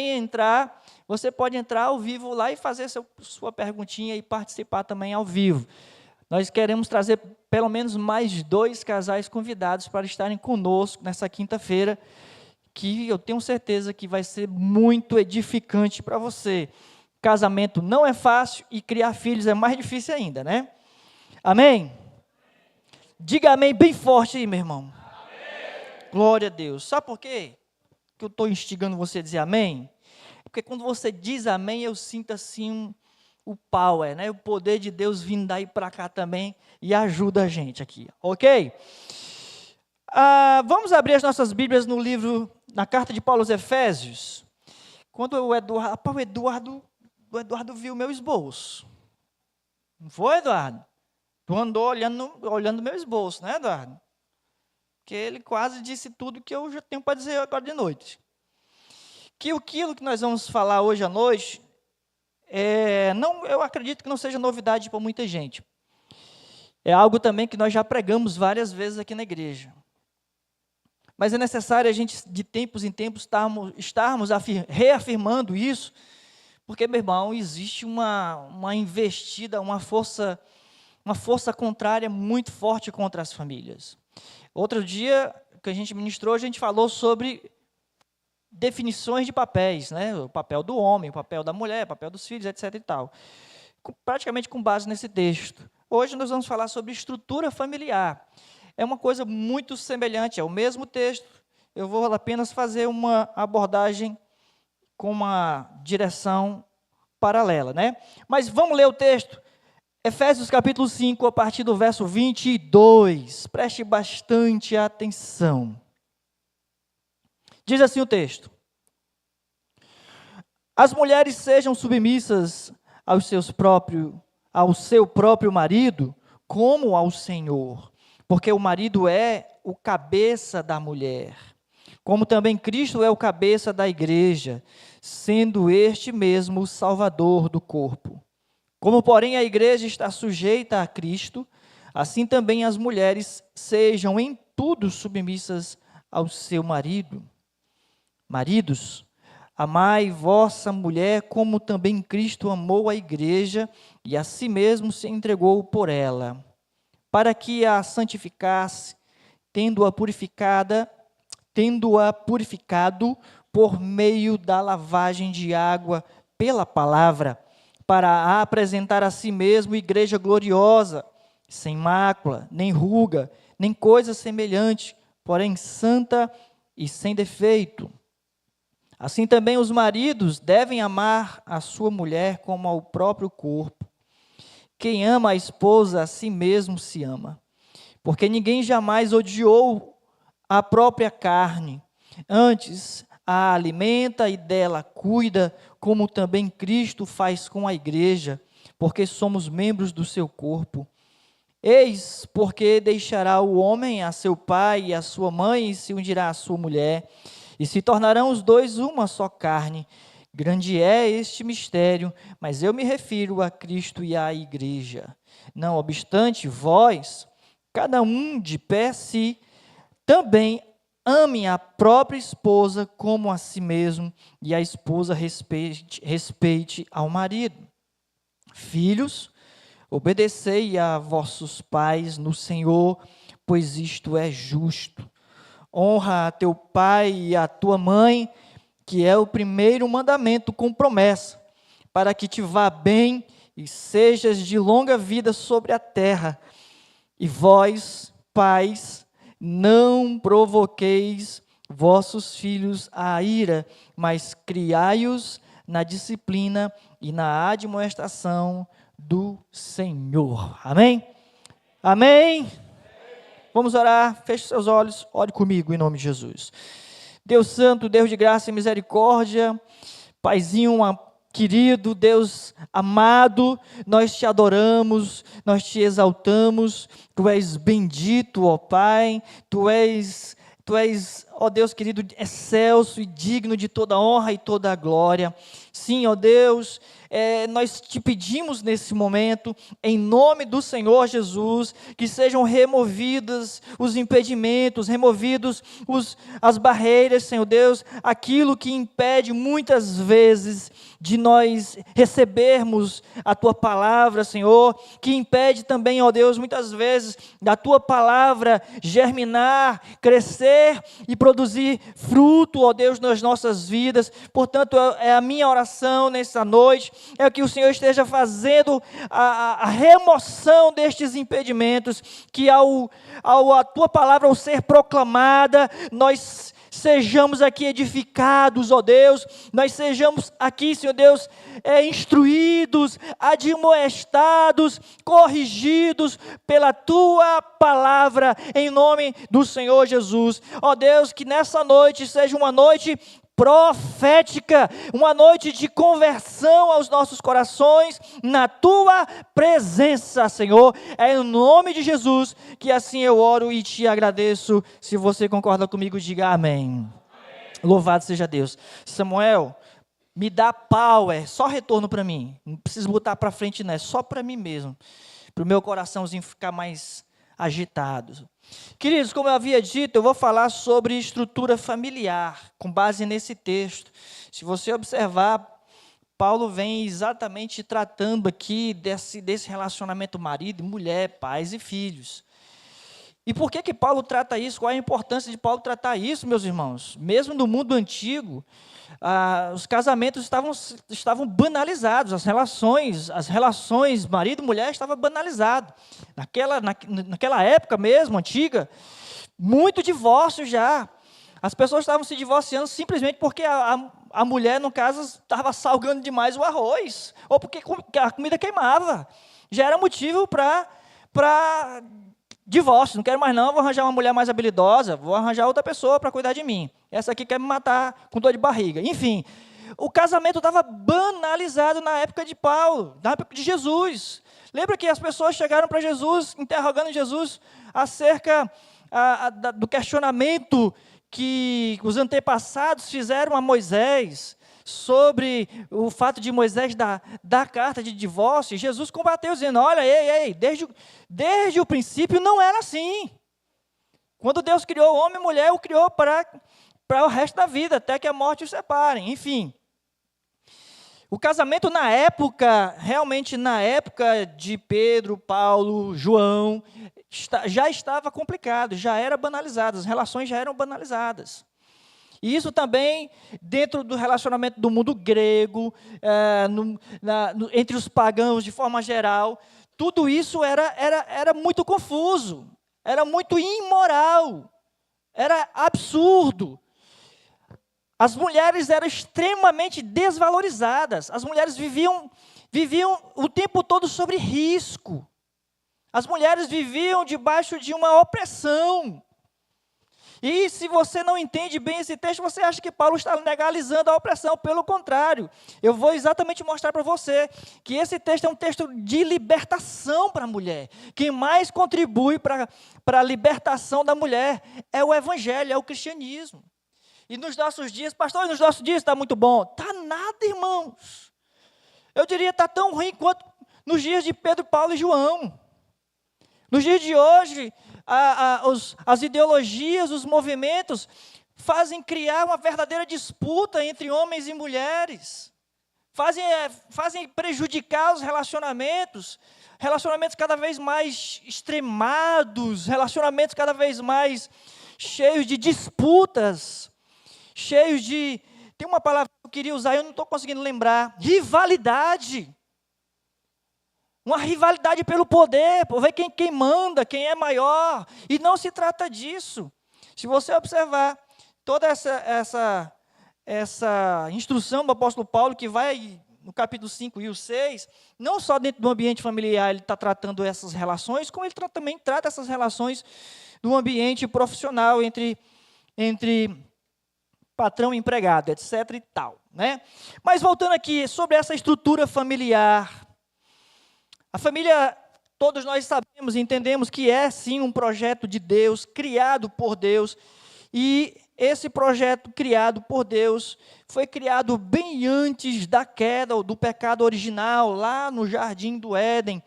entrar, você pode entrar ao vivo lá e fazer sua perguntinha e participar também ao vivo. Nós queremos trazer pelo menos mais 2 casais convidados para estarem conosco nessa quinta-feira, que eu tenho certeza que vai ser muito edificante para você. Casamento não é fácil e criar filhos é mais difícil ainda, né? Amém? Diga amém bem forte aí, meu irmão. Amém. Glória a Deus. Sabe por quê que eu estou instigando você a dizer amém? Porque quando você diz amém, eu sinto assim o power, né? O poder de Deus vindo daí para cá também e ajuda a gente aqui, ok? Vamos abrir as nossas Bíblias no livro, na carta de Paulo aos Efésios. Quando o Eduardo viu meu esboço. Não foi, Eduardo? Tu andou olhando meu esboço, né, Eduardo? Porque ele quase disse tudo que eu já tenho para dizer agora de noite. Que aquilo que nós vamos falar hoje à noite, eu acredito que não seja novidade para muita gente. É algo também que nós já pregamos várias vezes aqui na igreja. Mas é necessário a gente, de tempos em tempos, estarmos reafirmando isso, porque, meu irmão, existe uma investida, uma força contrária muito forte contra as famílias. Outro dia que a gente ministrou, a gente falou sobre definições de papéis, né? O papel do homem, o papel da mulher, o papel dos filhos, etc. e tal. Praticamente com base nesse texto. Hoje nós vamos falar sobre estrutura familiar. É uma coisa muito semelhante, é o mesmo texto. Eu vou apenas fazer uma abordagem com uma direção paralela, né? Mas vamos ler o texto. Efésios capítulo 5, a partir do verso 22. Preste bastante atenção. Diz assim o texto: as mulheres sejam submissas ao seu próprio marido, como ao Senhor, porque o marido é o cabeça da mulher, como também Cristo é o cabeça da igreja, sendo este mesmo o Salvador do corpo. Como, porém, a igreja está sujeita a Cristo, assim também as mulheres sejam em tudo submissas ao seu marido. Maridos, amai vossa mulher, como também Cristo amou a igreja e a si mesmo se entregou por ela, para que a santificasse, tendo-a purificado por meio da lavagem de água pela palavra, para a apresentar a si mesmo igreja gloriosa, sem mácula, nem ruga, nem coisa semelhante, porém santa e sem defeito. Assim também os maridos devem amar a sua mulher como ao próprio corpo. Quem ama a esposa, a si mesmo se ama. Porque ninguém jamais odiou a própria carne, antes a alimenta e dela cuida, como também Cristo faz com a igreja, porque somos membros do seu corpo. Eis porque deixará o homem a seu pai e a sua mãe, e se unirá à sua mulher, e se tornarão os dois uma só carne. Grande é este mistério, mas eu me refiro a Cristo e à igreja. Não obstante, vós, cada um de pé si, também ame a própria esposa como a si mesmo, e a esposa respeite ao marido. Filhos, obedecei a vossos pais no Senhor, pois isto é justo. Honra a teu pai e a tua mãe, que é o primeiro mandamento com promessa, para que te vá bem e sejas de longa vida sobre a terra. E vós, pais, não provoqueis vossos filhos à ira, mas criai-os na disciplina e na admoestação do Senhor. Amém? Amém? Vamos orar, feche seus olhos, ore comigo em nome de Jesus. Deus santo, Deus de graça e misericórdia, Paizinho querido, Deus amado, nós te adoramos, nós te exaltamos, Tu és bendito, ó Pai, Tu Tu és, ó Deus querido, excelso e digno de toda honra e toda glória. Sim, ó Deus, nós te pedimos nesse momento, em nome do Senhor Jesus, que sejam removidos os impedimentos, removidos as barreiras, Senhor Deus, aquilo que impede muitas vezes de nós recebermos a Tua palavra, Senhor, que impede também, ó Deus, muitas vezes, da Tua palavra germinar, crescer e produzir fruto, ó Deus, nas nossas vidas. Portanto, é a minha oração nessa noite, é que o Senhor esteja fazendo a remoção destes impedimentos, que a Tua palavra, ao ser proclamada, nós sejamos aqui edificados, ó Deus, nós sejamos aqui, Senhor Deus, instruídos, admoestados, corrigidos pela Tua palavra, em nome do Senhor Jesus. Ó Deus, que nessa noite seja uma noite profética, uma noite de conversão aos nossos corações, na Tua presença, Senhor. É em nome de Jesus que assim eu oro e te agradeço. Se você concorda comigo, diga amém. Louvado seja Deus. Samuel, me dá power, só retorno para mim. Não preciso botar para frente, não, é só para mim mesmo, para o meu coraçãozinho ficar mais agitado. Queridos, como eu havia dito, eu vou falar sobre estrutura familiar, com base nesse texto. Se você observar, Paulo vem exatamente tratando aqui desse relacionamento marido e mulher, pais e filhos. E por que Paulo trata isso? Qual é a importância de Paulo tratar isso, meus irmãos? Mesmo no mundo antigo, os casamentos estavam banalizados, as relações marido e mulher estavam banalizadas. Naquela época mesmo, antiga, muito divórcio já. As pessoas estavam se divorciando simplesmente porque a mulher, no caso, estava salgando demais o arroz, ou porque a comida queimava. Já era motivo para divórcio. Não quero mais não, vou arranjar uma mulher mais habilidosa, vou arranjar outra pessoa para cuidar de mim. Essa aqui quer me matar com dor de barriga. Enfim, o casamento estava banalizado na época de Paulo, na época de Jesus. Lembra que as pessoas chegaram para Jesus, interrogando Jesus acerca do questionamento que os antepassados fizeram a Moisés, sobre o fato de Moisés dar carta de divórcio. Jesus combateu, dizendo: olha, desde o princípio não era assim. Quando Deus criou o homem e mulher, o criou para o resto da vida, até que a morte os separe. Enfim, o casamento na época, realmente na época de Pedro, Paulo, João, já estava complicado, já era banalizado, as relações já eram banalizadas. E isso também dentro do relacionamento do mundo grego, entre os pagãos de forma geral, tudo isso era muito confuso, era muito imoral, era absurdo. As mulheres eram extremamente desvalorizadas, as mulheres viviam o tempo todo sobre risco, as mulheres viviam debaixo de uma opressão. E se você não entende bem esse texto, você acha que Paulo está legalizando a opressão. Pelo contrário, eu vou exatamente mostrar para você que esse texto é um texto de libertação para a mulher. Quem mais contribui para a libertação da mulher é o evangelho, é o cristianismo. E nos nossos dias, pastor, nos nossos dias está muito bom. Está nada, irmãos. Eu diria que está tão ruim quanto nos dias de Pedro, Paulo e João. Nos dias de hoje, as ideologias, os movimentos fazem criar uma verdadeira disputa entre homens e mulheres, fazem prejudicar os relacionamentos cada vez mais extremados, relacionamentos cada vez mais cheios de disputas, cheios de... Tem uma palavra que eu queria usar e eu não estou conseguindo lembrar. Rivalidade. Uma rivalidade pelo poder, por ver quem manda, quem é maior. E não se trata disso. Se você observar toda essa instrução do apóstolo Paulo, que vai no capítulo 5 e o 6, não só dentro do ambiente familiar ele está tratando essas relações, como ele também trata essas relações do ambiente profissional entre patrão e empregado, etc. e tal, né? Mas voltando aqui sobre essa estrutura familiar, a família, todos nós sabemos e entendemos que é sim um projeto de Deus, criado por Deus, E esse projeto criado por Deus foi criado bem antes da queda, do pecado original, lá no Jardim do Éden.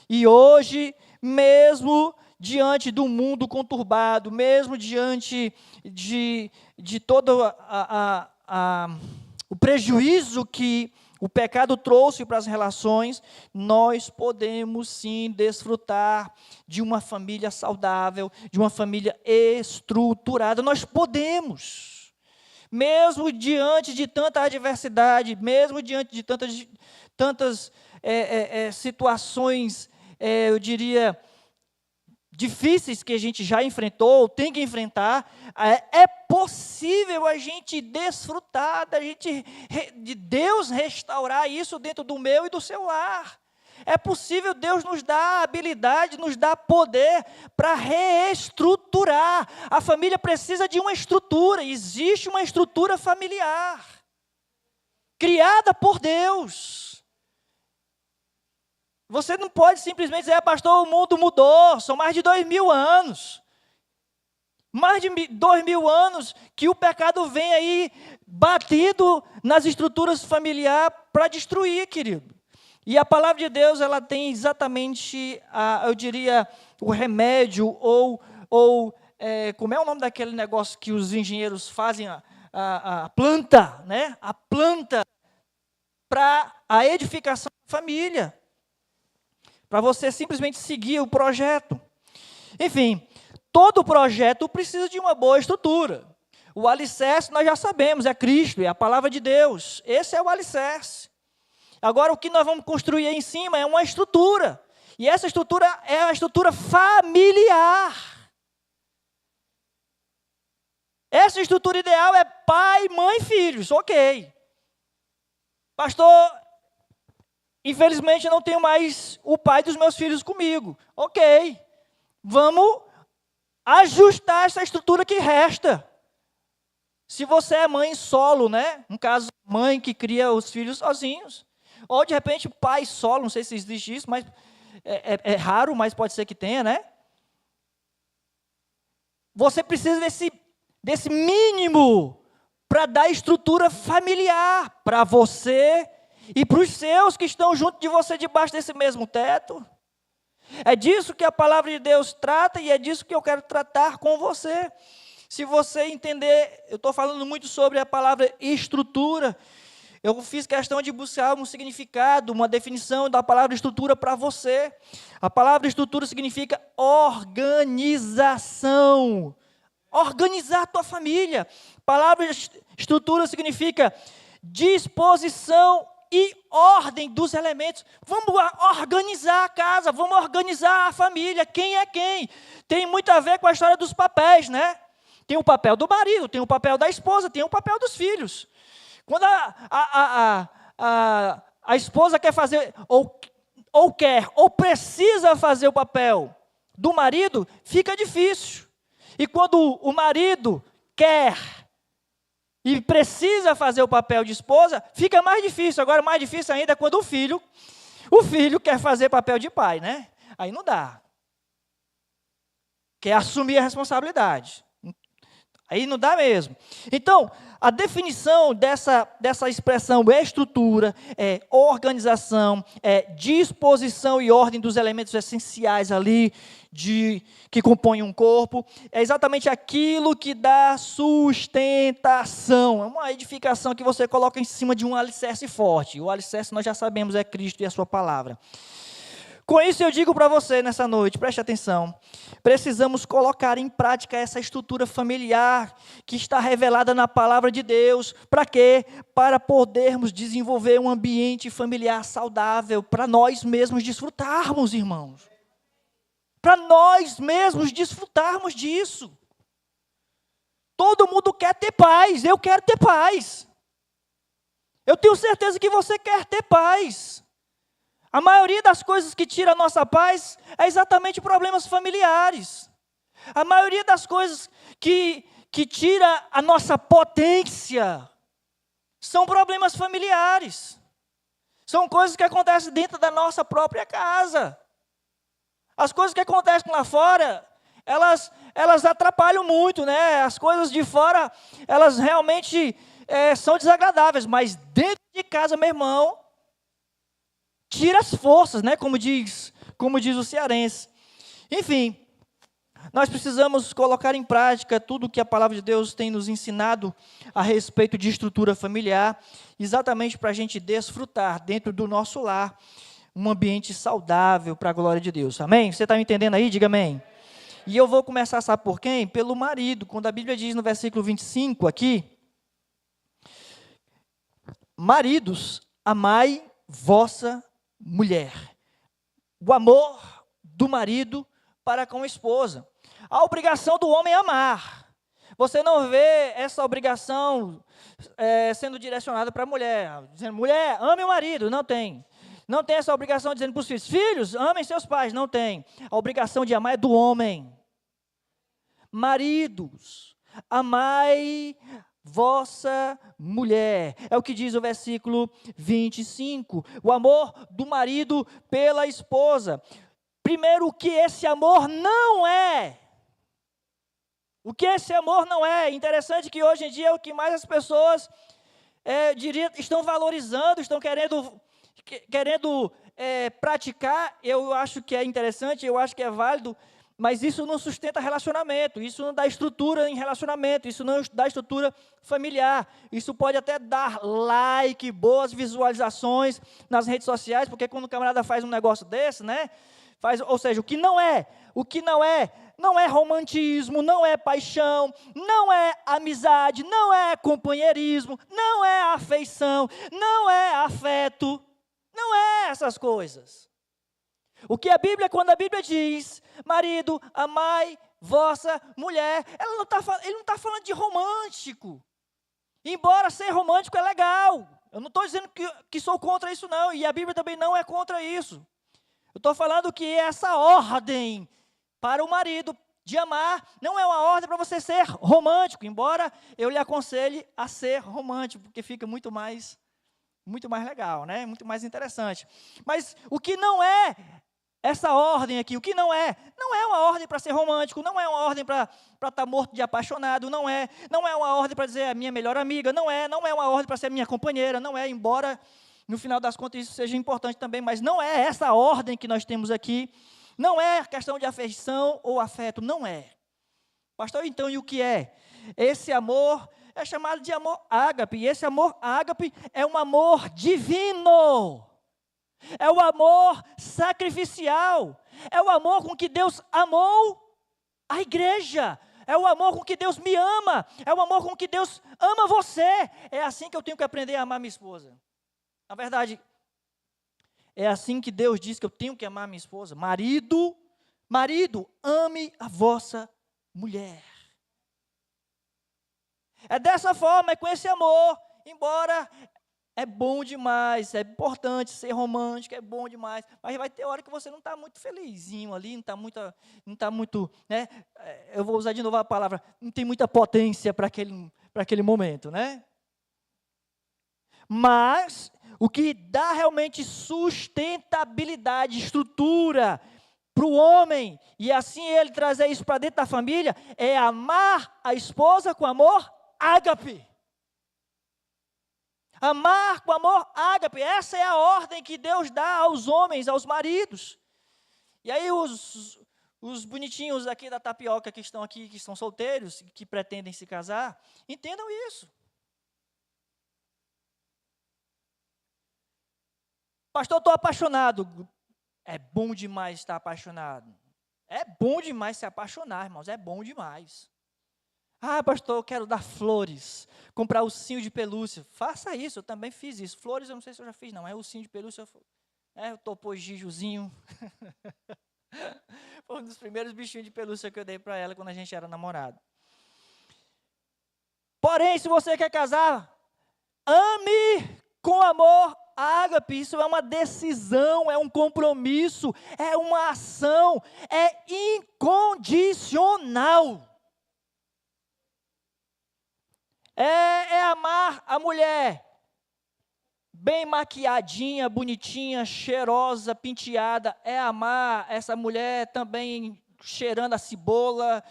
E hoje, mesmo diante do mundo conturbado, mesmo diante de todo o prejuízo que o pecado trouxe para as relações, nós podemos sim desfrutar de uma família saudável, de uma família estruturada. Nós podemos, mesmo diante de tanta adversidade, mesmo diante de tantas situações, eu diria, difíceis que a gente já enfrentou, tem que enfrentar, é possível a gente desfrutar de Deus restaurar isso dentro do meu e do seu lar. É possível Deus nos dar habilidade, nos dar poder para reestruturar. A família precisa de uma estrutura, existe uma estrutura familiar, criada por Deus. Você não pode simplesmente dizer, pastor, o mundo mudou, são mais de 2000 anos. Mais de 2000 anos que o pecado vem aí batido nas estruturas familiares para destruir, querido. E a palavra de Deus, ela tem exatamente, eu diria, o remédio, como é o nome daquele negócio que os engenheiros fazem, a planta, né? A planta para a edificação da família. Para você simplesmente seguir o projeto. Enfim, todo projeto precisa de uma boa estrutura. O alicerce nós já sabemos, é Cristo, é a palavra de Deus. Esse é o alicerce. Agora o que nós vamos construir aí em cima é uma estrutura. E essa estrutura é a estrutura familiar. Essa estrutura ideal é pai, mãe, filhos, ok. Pastor, infelizmente, eu não tenho mais o pai dos meus filhos comigo. Ok, vamos ajustar essa estrutura que resta. Se você é mãe solo, né? No caso, mãe que cria os filhos sozinhos. Ou, de repente, pai solo, não sei se existe isso, mas é raro, mas pode ser que tenha, né? Você precisa desse mínimo para dar estrutura familiar para você e para os seus que estão junto de você debaixo desse mesmo teto. É disso que a palavra de Deus trata e é disso que eu quero tratar com você. Se você entender, eu estou falando muito sobre a palavra estrutura. Eu fiz questão de buscar um significado, uma definição da palavra estrutura para você. A palavra estrutura significa organização. Organizar a tua família. A palavra estrutura significa disposição e ordem dos elementos. Vamos organizar a casa, vamos organizar a família. Quem é quem? Tem muito a ver com a história dos papéis, né? Tem o papel do marido, tem o papel da esposa, tem o papel dos filhos. Quando a esposa quer fazer, ou precisa fazer o papel do marido, fica difícil. E quando o marido quer e precisa fazer o papel de esposa, fica mais difícil. Agora, mais difícil ainda é quando o filho quer fazer papel de pai, né? Aí não dá. Quer assumir a responsabilidade. Aí não dá mesmo. Então, a definição dessa expressão é estrutura, é organização, é disposição e ordem dos elementos essenciais ali que compõem um corpo. É exatamente aquilo que dá sustentação. É uma edificação que você coloca em cima de um alicerce forte. O alicerce nós já sabemos é Cristo e a sua palavra. Com isso eu digo para você nessa noite, preste atenção, precisamos colocar em prática essa estrutura familiar que está revelada na palavra de Deus. Para quê? Para podermos desenvolver um ambiente familiar saudável, para nós mesmos desfrutarmos, irmãos. Para nós mesmos desfrutarmos disso. Todo mundo quer ter paz, eu quero ter paz. Eu tenho certeza que você quer ter paz. A maioria das coisas que tira a nossa paz é exatamente problemas familiares. A maioria das coisas que tira a nossa potência são problemas familiares. São coisas que acontecem dentro da nossa própria casa. As coisas que acontecem lá fora elas atrapalham muito, né? As coisas de fora, elas realmente são desagradáveis, mas dentro de casa, meu irmão, tira as forças, né? Como diz o cearense. Enfim, nós precisamos colocar em prática tudo o que a palavra de Deus tem nos ensinado a respeito de estrutura familiar, exatamente para a gente desfrutar dentro do nosso lar um ambiente saudável para a glória de Deus. Amém? Você está me entendendo aí? Diga amém. E eu vou começar, sabe por quem? Pelo marido. Quando a Bíblia diz no versículo 25 aqui: maridos, amai vossa mulher. O amor do marido para com a esposa. A obrigação do homem é amar. Você não vê essa obrigação sendo direcionada para a mulher, dizendo, mulher, ame o marido. Não tem. Não tem essa obrigação dizendo para os filhos, filhos, amem seus pais. Não tem. A obrigação de amar é do homem. Maridos, amai vossa mulher. É o que diz o versículo 25. O amor do marido pela esposa. Primeiro, o que esse amor não é. O que esse amor não é. Interessante que hoje em dia é o que mais as pessoas estão valorizando, estão querendo praticar. Eu acho que é interessante, eu acho que é válido, mas isso não sustenta relacionamento, isso não dá estrutura em relacionamento, isso não dá estrutura familiar. Isso pode até dar like, boas visualizações nas redes sociais, porque quando o camarada faz um negócio desse, né? Ou seja, o que não é romantismo, não é paixão, não é amizade, não é companheirismo, não é afeição, não é afeto, não é essas coisas. O que quando a Bíblia diz, marido, amai vossa mulher, ele não está falando de romântico. Embora ser romântico é legal, eu não estou dizendo que sou contra isso não, e a Bíblia também não é contra isso. Eu estou falando que essa ordem para o marido de amar não é uma ordem para você ser romântico, embora eu lhe aconselhe a ser romântico, porque fica muito mais legal, né? Muito mais interessante. Mas o que não é essa ordem aqui, o que não é uma ordem para ser romântico, não é uma ordem para estar morto de apaixonado, não é uma ordem para dizer a minha melhor amiga, não é uma ordem para ser minha companheira, não é, embora no final das contas isso seja importante também, mas não é essa ordem que nós temos aqui, não é questão de afeição ou afeto, não é. Pastor, então, e o que é? Esse amor é chamado de amor ágape, e esse amor ágape é um amor divino, é o amor sacrificial, é o amor com que Deus amou a igreja, é o amor com que Deus me ama, é o amor com que Deus ama você. É assim que eu tenho que aprender a amar minha esposa. Na verdade, é assim que Deus diz que eu tenho que amar minha esposa. Marido, ame a vossa mulher. É dessa forma, é com esse amor, embora é bom demais, é importante ser romântico, é bom demais, mas vai ter hora que você não está muito felizinho ali, não está muito, né? Eu vou usar de novo a palavra, não tem muita potência para aquele momento, né? Mas o que dá realmente sustentabilidade, estrutura para o homem, e assim ele trazer isso para dentro da família, é amar a esposa com amor ágape. Amar com amor ágape, essa é a ordem que Deus dá aos homens, aos maridos. E aí os bonitinhos aqui da tapioca que estão aqui, que estão solteiros, que pretendem se casar, entendam isso. Pastor, estou apaixonado. É bom demais estar apaixonado. É bom demais se apaixonar, irmãos, é bom demais. Ah, pastor, eu quero dar flores, comprar ursinho de pelúcia. Faça isso, eu também fiz isso. Flores eu não sei se eu já fiz, não, mas ursinho de pelúcia, eu topou Gijuzinho. Foi um dos primeiros bichinhos de pelúcia que eu dei para ela quando a gente era namorado. Porém, se você quer casar, ame com amor ágape. Isso é uma decisão, é um compromisso, é uma ação, é incondicional. É amar a mulher bem maquiadinha, bonitinha, cheirosa, penteada. É amar essa mulher também cheirando a cebola,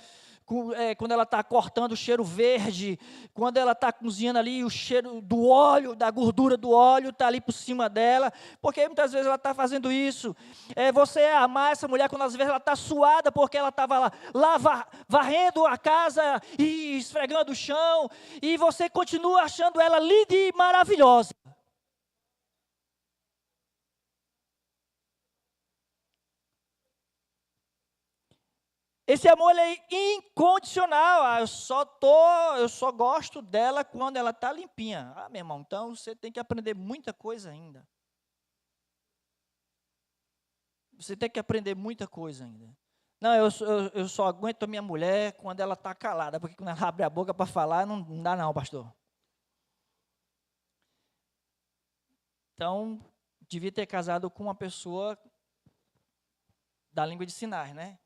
quando ela está cortando, o cheiro verde, quando ela está cozinhando ali, o cheiro do óleo, da gordura do óleo está ali por cima dela, porque muitas vezes ela está fazendo isso. Você amar essa mulher quando às vezes ela está suada, porque ela estava lá varrendo a casa e esfregando o chão, e você continua achando ela linda e maravilhosa. Esse amor é incondicional. Eu só gosto dela quando ela está limpinha. Meu irmão, então você tem que aprender muita coisa ainda. Você tem que aprender muita coisa ainda. Não, eu só aguento a minha mulher quando ela está calada, porque quando ela abre a boca para falar, não dá não, pastor. Então, devia ter casado com uma pessoa da língua de sinais, né?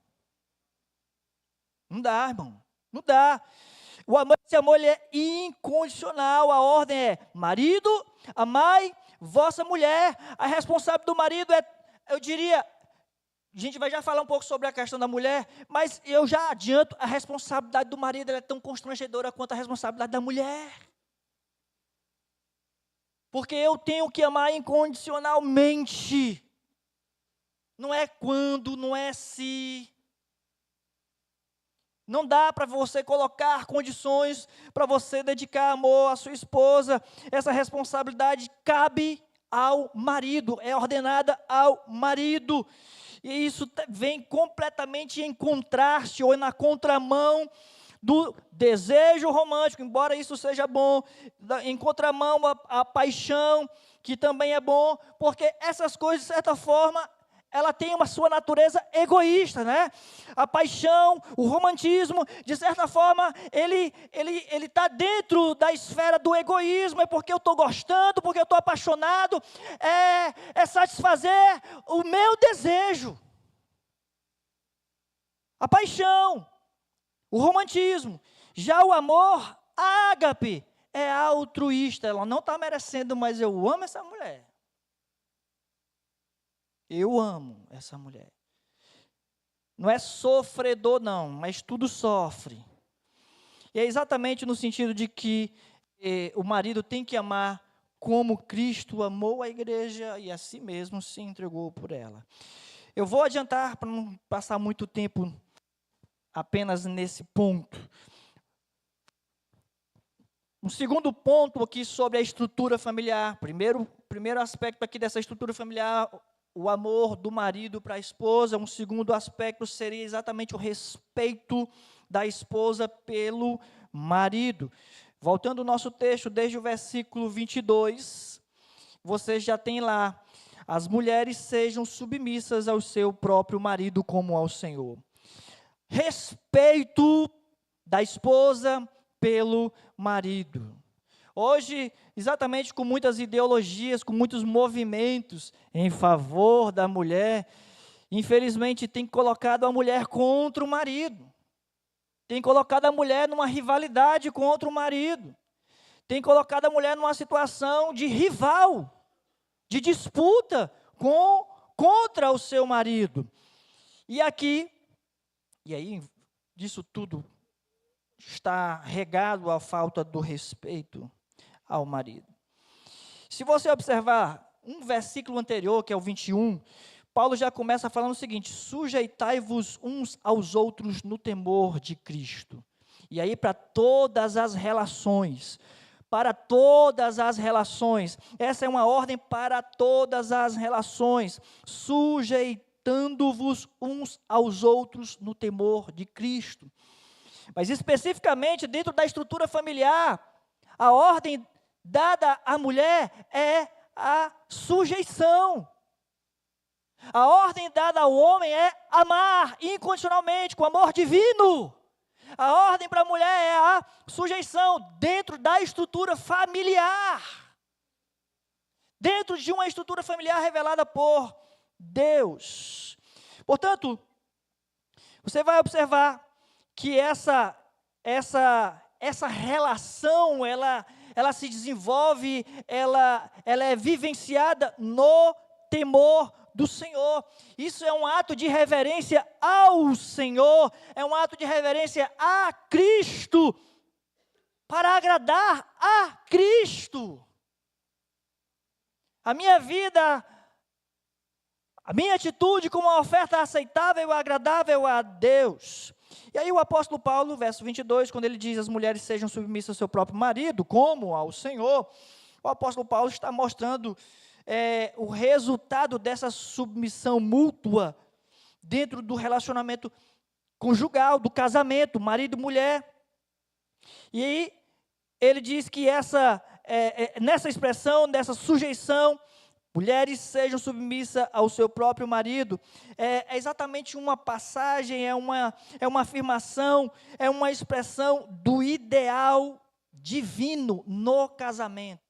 Não dá, irmão. Não dá. Esse amor ele é incondicional. A ordem é: marido, amai vossa mulher. A responsável do marido é, eu diria, a gente vai já falar um pouco sobre a questão da mulher, mas eu já adianto, a responsabilidade do marido ela é tão constrangedora quanto a responsabilidade da mulher. Porque eu tenho que amar incondicionalmente. Não é quando, não é se. Não dá para você colocar condições para você dedicar amor à sua esposa. Essa responsabilidade cabe ao marido, é ordenada ao marido. E isso vem completamente em contraste ou na contramão do desejo romântico, embora isso seja bom, em contramão a paixão, que também é bom, porque essas coisas, de certa forma, ela tem uma sua natureza egoísta, né? A paixão, o romantismo, de certa forma, ele está dentro da esfera do egoísmo, é porque eu estou gostando, porque eu estou apaixonado, é satisfazer o meu desejo. A paixão, o romantismo. Já o amor, ágape, é altruísta. Ela não está merecendo, mas eu amo essa mulher. Eu amo essa mulher. Não é sofredor, não, mas tudo sofre. E é exatamente no sentido de que o marido tem que amar como Cristo amou a igreja e a si mesmo se entregou por ela. Eu vou adiantar para não passar muito tempo apenas nesse ponto. Um segundo ponto aqui sobre a estrutura familiar. Primeiro aspecto aqui dessa estrutura familiar, o amor do marido para a esposa. Um segundo aspecto seria exatamente o respeito da esposa pelo marido. Voltando ao nosso texto, desde o versículo 22, você já tem lá: as mulheres sejam submissas ao seu próprio marido como ao Senhor. Respeito da esposa pelo marido. Hoje, exatamente com muitas ideologias, com muitos movimentos em favor da mulher, infelizmente tem colocado a mulher contra o marido. Tem colocado a mulher numa rivalidade contra o marido. Tem colocado a mulher numa situação de rival, de disputa contra o seu marido. E aí, disso tudo está regado à falta do respeito ao marido. Se você observar um versículo anterior, que é o 21, Paulo já começa falando o seguinte: sujeitai-vos uns aos outros no temor de Cristo. E aí para todas as relações, essa é uma ordem para todas as relações, sujeitando-vos uns aos outros no temor de Cristo. Mas especificamente dentro da estrutura familiar, a ordem dada à mulher é a sujeição. A ordem dada ao homem é amar incondicionalmente, com amor divino. A ordem para a mulher é a sujeição dentro da estrutura familiar. Dentro de uma estrutura familiar revelada por Deus. Portanto, você vai observar que essa relação, ela se desenvolve, ela é vivenciada no temor do Senhor. Isso é um ato de reverência ao Senhor, é um ato de reverência a Cristo, para agradar a Cristo. A minha vida, a minha atitude como uma oferta aceitável e agradável a Deus. E aí o apóstolo Paulo, verso 22, quando ele diz as mulheres sejam submissas ao seu próprio marido, como ao Senhor, o apóstolo Paulo está mostrando o resultado dessa submissão mútua dentro do relacionamento conjugal, do casamento, marido e mulher. E aí ele diz que nessa expressão, nessa sujeição, mulheres sejam submissas ao seu próprio marido, é exatamente uma passagem, é uma afirmação, é uma expressão do ideal divino no casamento.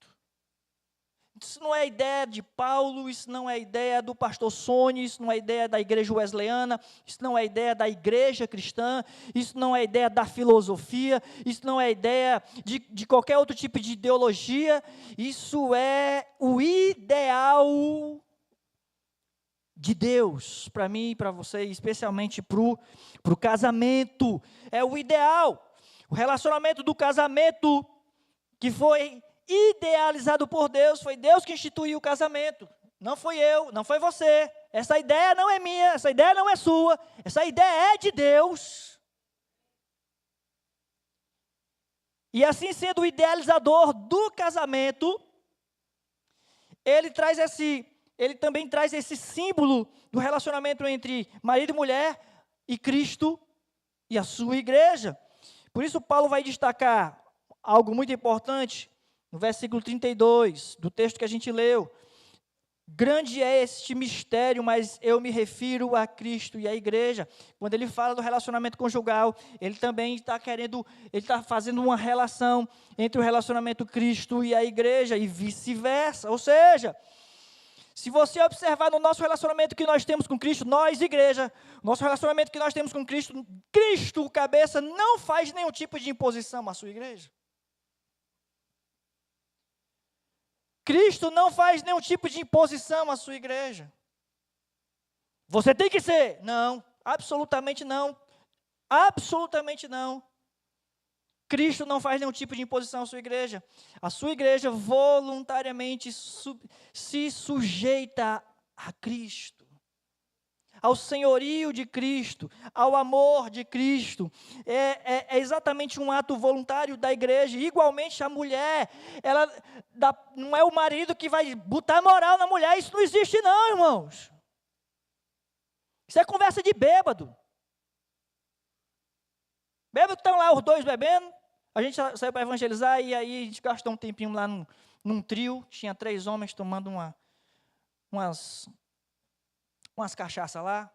Isso não é ideia de Paulo, isso não é ideia do pastor Sônia, isso não é ideia da igreja wesleyana, isso não é ideia da igreja cristã, isso não é ideia da filosofia, isso não é ideia de qualquer outro tipo de ideologia, isso é o ideal de Deus, para mim e para você, especialmente para o casamento, é o ideal, o relacionamento do casamento que foi idealizado por Deus, foi Deus que instituiu o casamento, não fui eu, não foi você, essa ideia não é minha, essa ideia não é sua, essa ideia é de Deus, e assim sendo o idealizador do casamento, ele também traz esse símbolo do relacionamento entre marido e mulher, e Cristo e a sua igreja. Por isso Paulo vai destacar algo muito importante, no versículo 32, do texto que a gente leu. Grande é este mistério, mas eu me refiro a Cristo e à igreja. Quando ele fala do relacionamento conjugal, ele também está fazendo uma relação entre o relacionamento Cristo e a igreja, e vice-versa. Ou seja, se você observar no nosso relacionamento que nós temos com Cristo, nós, igreja, nosso relacionamento que nós temos com Cristo, Cristo, o cabeça, não faz nenhum tipo de imposição à sua igreja. Cristo não faz nenhum tipo de imposição à sua igreja. Você tem que ser. Não, absolutamente não. Absolutamente não. Cristo não faz nenhum tipo de imposição à sua igreja. A sua igreja voluntariamente se sujeita a Cristo, ao senhorio de Cristo, ao amor de Cristo. É exatamente um ato voluntário da igreja. Igualmente a mulher, não é o marido que vai botar moral na mulher, isso não existe não, irmãos. Isso é conversa de bêbado. Bêbado que estão lá os dois bebendo, a gente saiu para evangelizar e aí a gente gastou um tempinho lá num trio, tinha 3 homens tomando umas cachaças lá,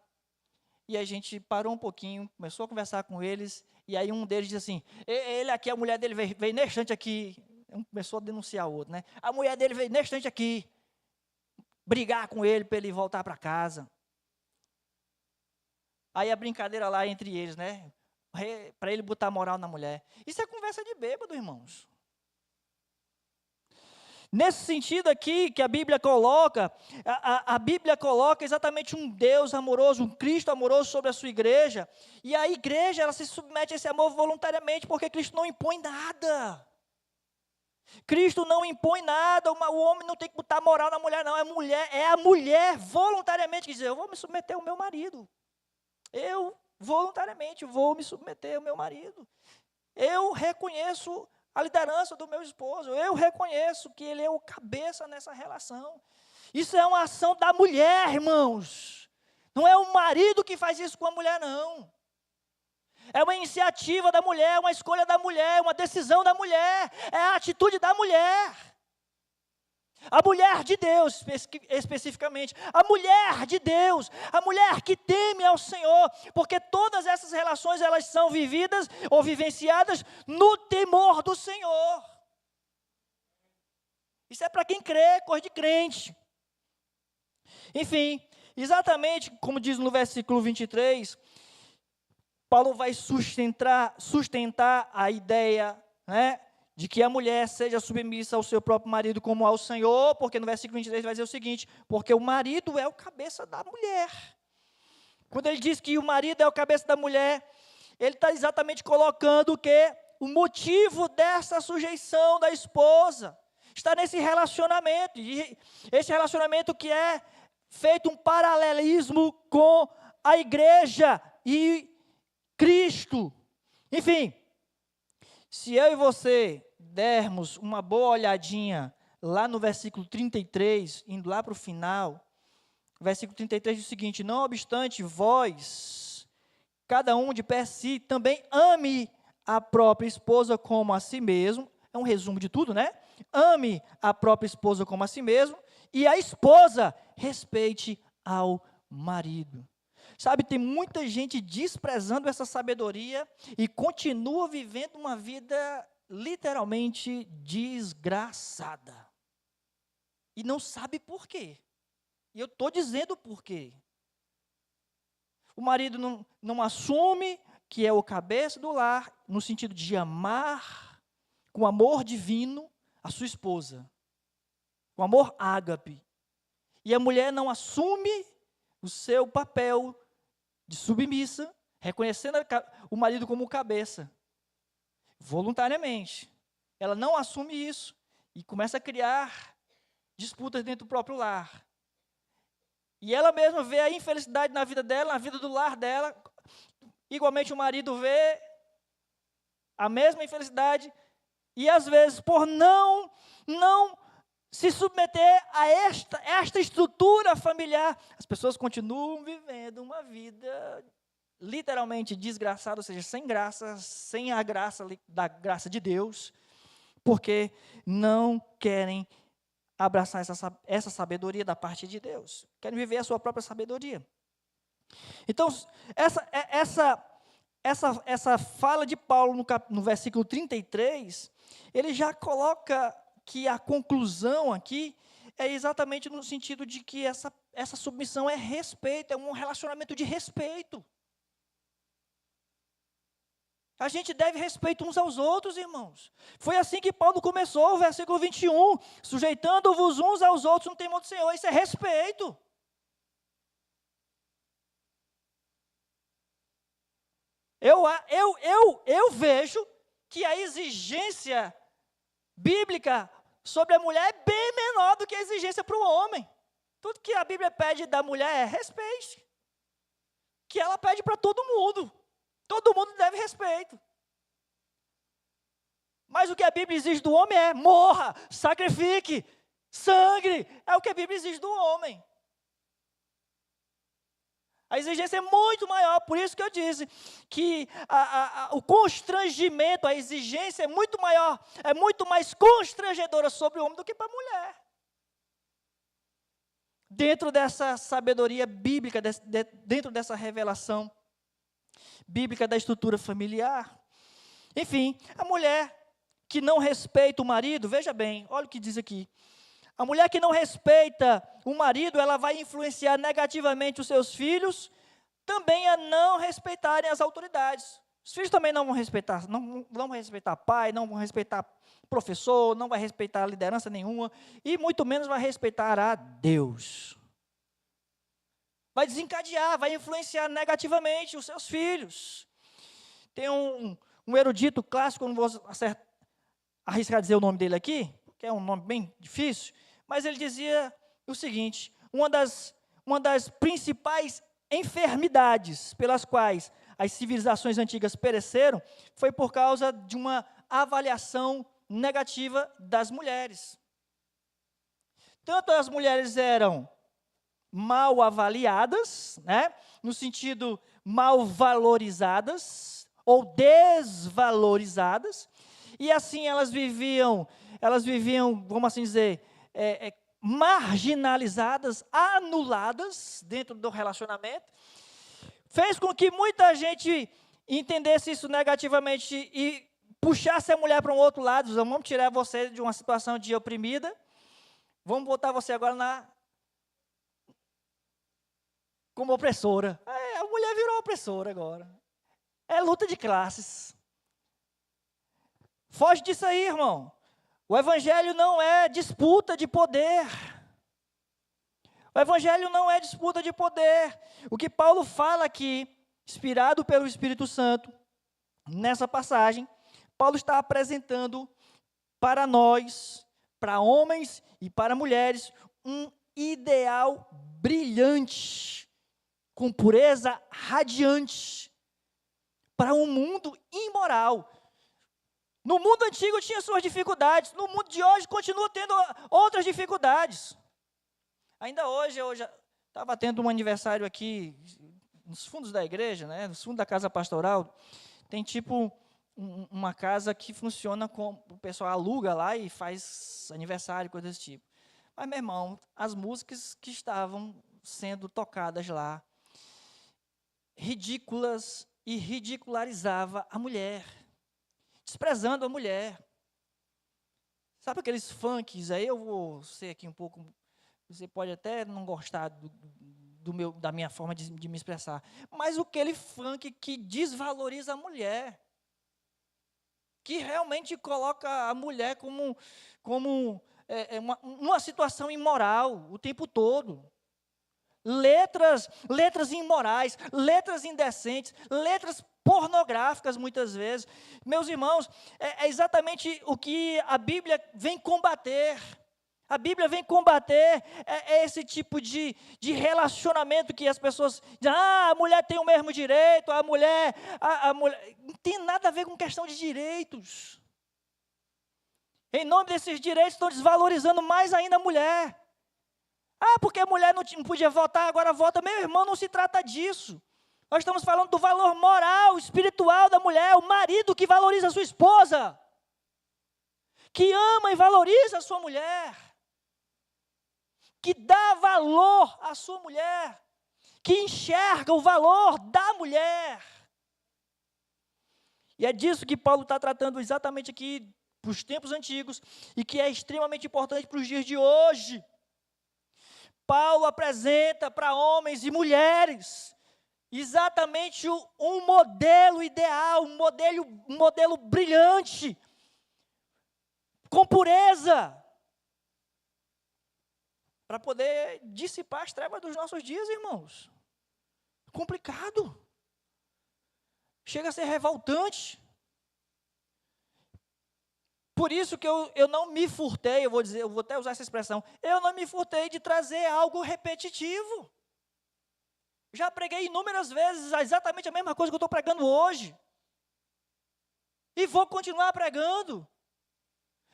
e a gente parou um pouquinho, começou a conversar com eles, e aí um deles disse assim, ele aqui, a mulher dele veio neste instante aqui, um começou a denunciar o outro, né? A mulher dele veio neste instante aqui, brigar com ele para ele voltar para casa. Aí a brincadeira lá entre eles, né? Para ele botar moral na mulher. Isso é conversa de bêbado, irmãos. Nesse sentido aqui que a Bíblia coloca, a Bíblia coloca exatamente um Deus amoroso, um Cristo amoroso sobre a sua igreja, e a igreja ela se submete a esse amor voluntariamente, porque Cristo não impõe nada. Cristo não impõe nada, o homem não tem que botar moral na mulher, não, é a mulher voluntariamente que diz, eu vou me submeter ao meu marido. Eu voluntariamente vou me submeter ao meu marido. Eu reconheço a liderança do meu esposo, eu reconheço que ele é o cabeça nessa relação. Isso é uma ação da mulher, irmãos. Não é o marido que faz isso com a mulher, não. É uma iniciativa da mulher, uma escolha da mulher, uma decisão da mulher, é a atitude da mulher. A mulher de Deus, especificamente, a mulher de Deus, a mulher que teme ao Senhor, porque todas essas relações elas são vividas ou vivenciadas no temor do Senhor. Isso é para quem crê, coisa de crente. Enfim, exatamente como diz no versículo 23, Paulo vai sustentar a ideia, né, de que a mulher seja submissa ao seu próprio marido como ao Senhor, porque no versículo 23 vai dizer o seguinte, porque o marido é o cabeça da mulher. Quando ele diz que o marido é o cabeça da mulher, ele está exatamente colocando o quê? O motivo dessa sujeição da esposa está nesse relacionamento, e esse relacionamento que é feito um paralelismo com a igreja e Cristo. Enfim, se eu e você dermos uma boa olhadinha lá no versículo 33, indo lá para o final, o versículo 33 diz o seguinte: não obstante, vós, cada um de per si, também ame a própria esposa como a si mesmo. É um resumo de tudo, né? Ame a própria esposa como a si mesmo, e a esposa respeite ao marido. Sabe, tem muita gente desprezando essa sabedoria e continua vivendo uma vida literalmente desgraçada. E não sabe por quê. E eu estou dizendo por quê. O marido não assume que é o cabeça do lar, no sentido de amar com amor divino a sua esposa, com amor ágape. E a mulher não assume o seu papel de submissa, reconhecendo o marido como cabeça, voluntariamente. Ela não assume isso e começa a criar disputas dentro do próprio lar. E ela mesma vê a infelicidade na vida dela, na vida do lar dela. Igualmente o marido vê a mesma infelicidade. E às vezes, por não se submeter a esta estrutura familiar, as pessoas continuam vivendo uma vida literalmente desgraçada, ou seja, sem graça, sem a graça da graça de Deus, porque não querem abraçar essa sabedoria da parte de Deus. Querem viver a sua própria sabedoria. Então, essa fala de Paulo no versículo 33, ele já coloca que a conclusão aqui é exatamente no sentido de que essa submissão é respeito, é um relacionamento de respeito. A gente deve respeito uns aos outros, irmãos. Foi assim que Paulo começou, o versículo 21, sujeitando-vos uns aos outros no temor do Senhor. Isso é respeito. Eu vejo que a exigência bíblica sobre a mulher é bem menor do que a exigência para o homem. Tudo que a Bíblia pede da mulher é respeite. Que ela pede para todo mundo. Todo mundo deve respeito. Mas o que a Bíblia exige do homem é morra, sacrifique, sangre. É o que a Bíblia exige do homem. A exigência é muito maior, por isso que eu disse que o constrangimento, a exigência é muito maior, é muito mais constrangedora sobre o homem do que para a mulher. Dentro dessa sabedoria bíblica, dentro dessa revelação bíblica da estrutura familiar. Enfim, a mulher que não respeita o marido, veja bem, olha o que diz aqui. A mulher que não respeita o marido, ela vai influenciar negativamente os seus filhos, também a não respeitarem as autoridades. Os filhos também não vão respeitar, não vão respeitar pai, não vão respeitar professor, não vai respeitar liderança nenhuma, e muito menos vai respeitar a Deus. Vai desencadear, vai influenciar negativamente os seus filhos. Tem um erudito clássico, não vou arriscar dizer o nome dele aqui, que é um nome bem difícil, mas ele dizia o seguinte: uma das principais enfermidades pelas quais as civilizações antigas pereceram foi por causa de uma avaliação negativa das mulheres. Tanto as mulheres eram mal avaliadas, né, no sentido mal valorizadas ou desvalorizadas, e assim elas viviam, vamos assim dizer, marginalizadas, anuladas dentro do relacionamento, fez com que muita gente entendesse isso negativamente e puxasse a mulher para um outro lado. Vamos tirar você de uma situação de oprimida, vamos botar você agora como opressora. A mulher virou opressora agora. É luta de classes. Foge disso aí, irmão. O evangelho não é disputa de poder. O evangelho não é disputa de poder. O que Paulo fala aqui, inspirado pelo Espírito Santo, nessa passagem, Paulo está apresentando para nós, para homens e para mulheres, um ideal brilhante, com pureza radiante, para um mundo imoral. No mundo antigo tinha suas dificuldades, no mundo de hoje continua tendo outras dificuldades. Ainda hoje, eu já estava tendo um aniversário aqui, nos fundos da igreja, né, nos fundos da casa pastoral, tem tipo uma casa que funciona com, o pessoal aluga lá e faz aniversário, coisas desse tipo. Mas, meu irmão, as músicas que estavam sendo tocadas lá, ridículas e ridicularizava a mulher, desprezando a mulher. Sabe aqueles funks, aí eu vou ser aqui um pouco, você pode até não gostar da minha forma de me expressar, mas aquele funk que desvaloriza a mulher, que realmente coloca a mulher como uma situação imoral o tempo todo. Letras imorais, letras indecentes, letras pornográficas muitas vezes. Meus irmãos, é exatamente o que a Bíblia vem combater. A Bíblia vem combater esse tipo de relacionamento que as pessoas dizem, a mulher tem o mesmo direito, a mulher... Não tem nada a ver com questão de direitos. Em nome desses direitos, estão desvalorizando mais ainda a mulher. Porque a mulher não podia votar, agora vota. Meu irmão, não se trata disso. Nós estamos falando do valor moral, espiritual da mulher, o marido que valoriza a sua esposa, que ama e valoriza a sua mulher, que dá valor à sua mulher, que enxerga o valor da mulher. E é disso que Paulo está tratando exatamente aqui, para os tempos antigos, e que é extremamente importante para os dias de hoje. Paulo apresenta para homens e mulheres exatamente um modelo ideal, um modelo brilhante, com pureza, para poder dissipar as trevas dos nossos dias, irmãos. Complicado. Chega a ser revoltante. Por isso que eu não me furtei, eu vou até usar essa expressão, eu não me furtei de trazer algo repetitivo. Já preguei inúmeras vezes exatamente a mesma coisa que eu estou pregando hoje. E vou continuar pregando.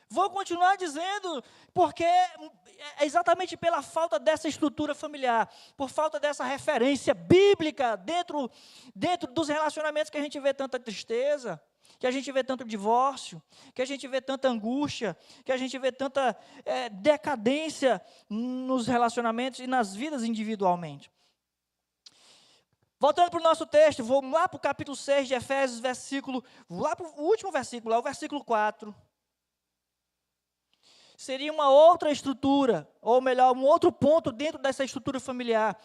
Vou continuar dizendo, porque é exatamente pela falta dessa estrutura familiar, por falta dessa referência bíblica dentro dos relacionamentos que a gente vê tanta tristeza, que a gente vê tanto divórcio, que a gente vê tanta angústia, que a gente vê tanta decadência nos relacionamentos e nas vidas individualmente. Voltando para o nosso texto, vamos lá para o capítulo 6 de Efésios, lá para o último versículo, é o versículo 4. Seria uma outra estrutura, ou melhor, um outro ponto dentro dessa estrutura familiar.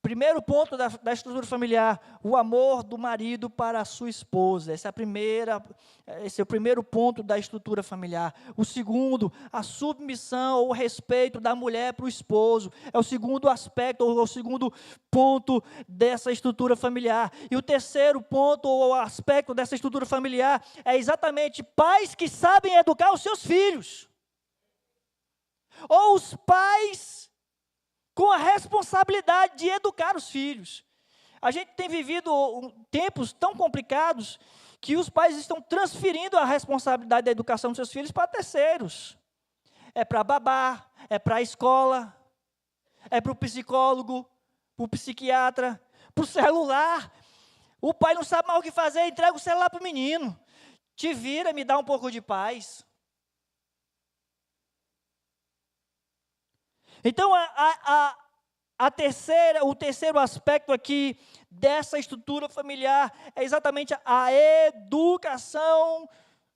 Primeiro ponto da estrutura familiar, o amor do marido para a sua esposa. Esse é o primeiro ponto da estrutura familiar. O segundo, a submissão ou o respeito da mulher para o esposo. É o segundo aspecto, ou o segundo ponto dessa estrutura familiar. E o terceiro ponto, ou aspecto dessa estrutura familiar, é exatamente pais que sabem educar os seus filhos. Ou os pais com a responsabilidade de educar os filhos. A gente tem vivido tempos tão complicados que os pais estão transferindo a responsabilidade da educação dos seus filhos para terceiros. É para babá, é para a escola, é para o psicólogo, para o psiquiatra, para o celular. O pai não sabe mais o que fazer, entrega o celular para o menino. Te vira, me dá um pouco de paz. Então, o terceiro aspecto aqui dessa estrutura familiar é exatamente a educação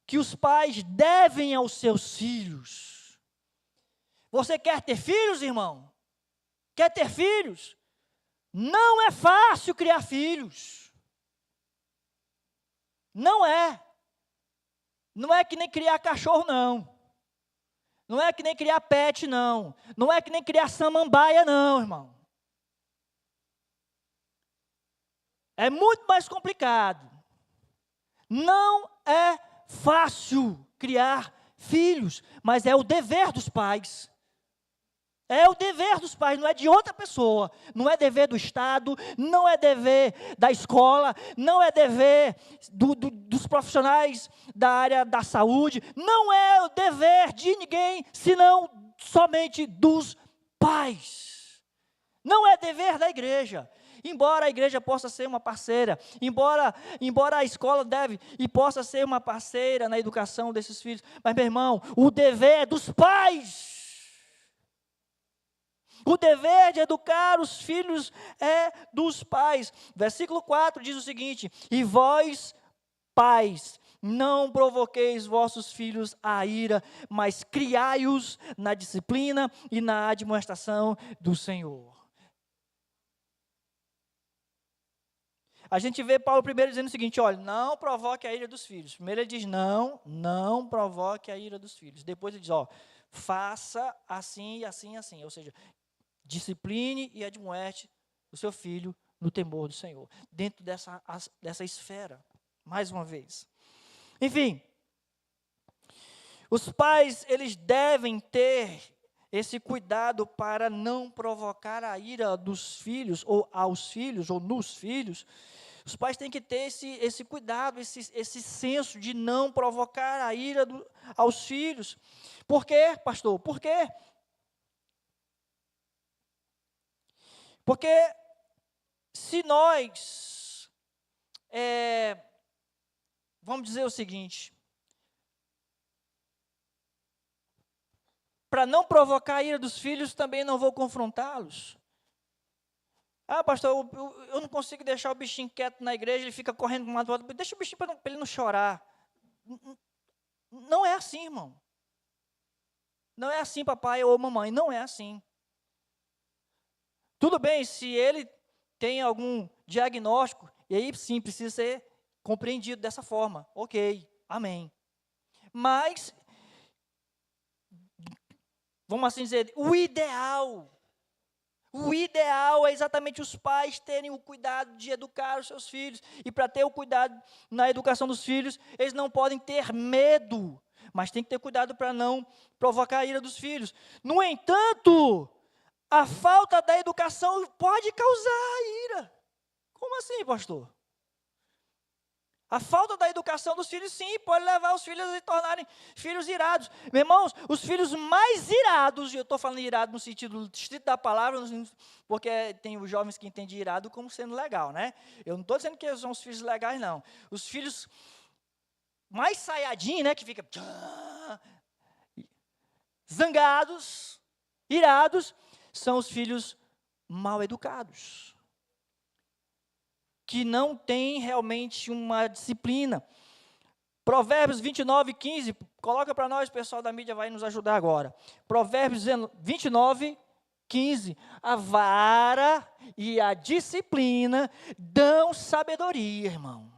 que os pais devem aos seus filhos. Você quer ter filhos, irmão? Quer ter filhos? Não é fácil criar filhos. Não é. Não é que nem criar cachorro, não. Não é que nem criar pet, não. Não é que nem criar samambaia, não, irmão. É muito mais complicado. Não é fácil criar filhos, mas é o dever dos pais. É o dever dos pais, não é de outra pessoa. Não é dever do Estado, não é dever da escola, não é dever dos profissionais da área da saúde. Não é o dever de ninguém, senão somente dos pais. Não é dever da igreja. Embora a igreja possa ser uma parceira, embora a escola deve e possa ser uma parceira na educação desses filhos, mas, meu irmão, o dever é dos pais. O dever de educar os filhos é dos pais. Versículo 4 diz o seguinte: e vós, pais, não provoqueis vossos filhos à ira, mas criai-os na disciplina e na admoestação do Senhor. A gente vê Paulo primeiro dizendo o seguinte: olha, não provoque a ira dos filhos. Primeiro ele diz, não provoque a ira dos filhos. Depois ele diz, faça assim, assim, assim. Ou seja, discipline e admoeste o seu filho no temor do Senhor. Dentro dessa esfera, mais uma vez. Enfim, os pais, eles devem ter esse cuidado para não provocar a ira dos filhos, ou aos filhos, ou nos filhos. Os pais têm que ter esse cuidado, esse senso de não provocar a ira aos filhos. Por quê, pastor? Por quê? Porque se nós, vamos dizer o seguinte, para não provocar a ira dos filhos, também não vou confrontá-los. Ah, pastor, eu não consigo deixar o bichinho quieto na igreja, ele fica correndo de um lado para o outro. Deixa o bichinho para ele não chorar. Não é assim, irmão. Não é assim, papai ou mamãe, não é assim. Tudo bem, se ele tem algum diagnóstico, e aí sim precisa ser compreendido dessa forma. Ok, amém. Mas, vamos assim dizer, o ideal é exatamente os pais terem o cuidado de educar os seus filhos. E para ter o cuidado na educação dos filhos, eles não podem ter medo, mas tem que ter cuidado para não provocar a ira dos filhos. No entanto, a falta da educação pode causar ira. Como assim, pastor? A falta da educação dos filhos, sim, pode levar os filhos a se tornarem filhos irados. Meus irmãos, os filhos mais irados, e eu estou falando irado no sentido estrito da palavra, porque tem os jovens que entendem irado como sendo legal, né? Eu não estou dizendo que são os filhos legais, não. Os filhos mais saiadinhos, né, que ficam zangados, irados, são os filhos mal educados, que não têm realmente uma disciplina. Provérbios 29, 15, coloca para nós, o pessoal da mídia vai nos ajudar agora. Provérbios 29, 15, a vara e a disciplina dão sabedoria, irmão.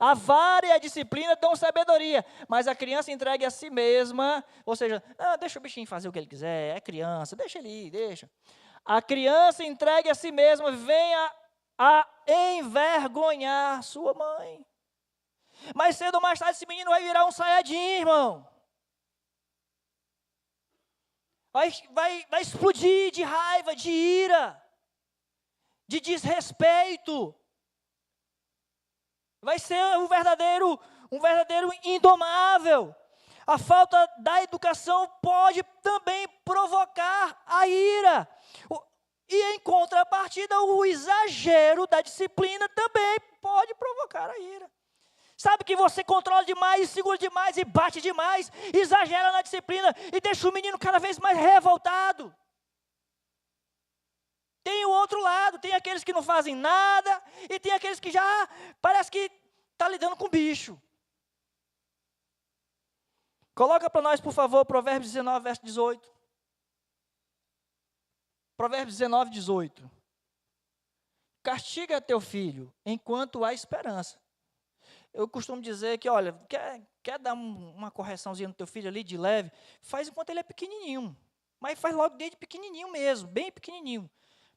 A vara e a disciplina dão sabedoria, mas a criança entregue a si mesma, ou seja, deixa o bichinho fazer o que ele quiser, é criança, deixa ele ir, deixa. A criança entregue a si mesma, venha a envergonhar sua mãe. Mais cedo ou mais tarde esse menino vai virar um saiadinho, irmão. Vai explodir de raiva, de ira, de desrespeito. Vai ser um verdadeiro indomável. A falta da educação pode também provocar a ira. E em contrapartida, o exagero da disciplina também pode provocar a ira. Sabe que você controla demais, segura demais e bate demais, exagera na disciplina e deixa o menino cada vez mais revoltado. Tem o outro lado, tem aqueles que não fazem nada e tem aqueles que já parece que está lidando com bicho. Coloca para nós, por favor, Provérbios 19, verso 18. Provérbios 19, 18. Castiga teu filho enquanto há esperança, eu costumo dizer que, olha, quer dar uma correçãozinha no teu filho ali, de leve, faz enquanto ele é pequenininho. Mas faz logo desde pequenininho mesmo, bem pequenininho.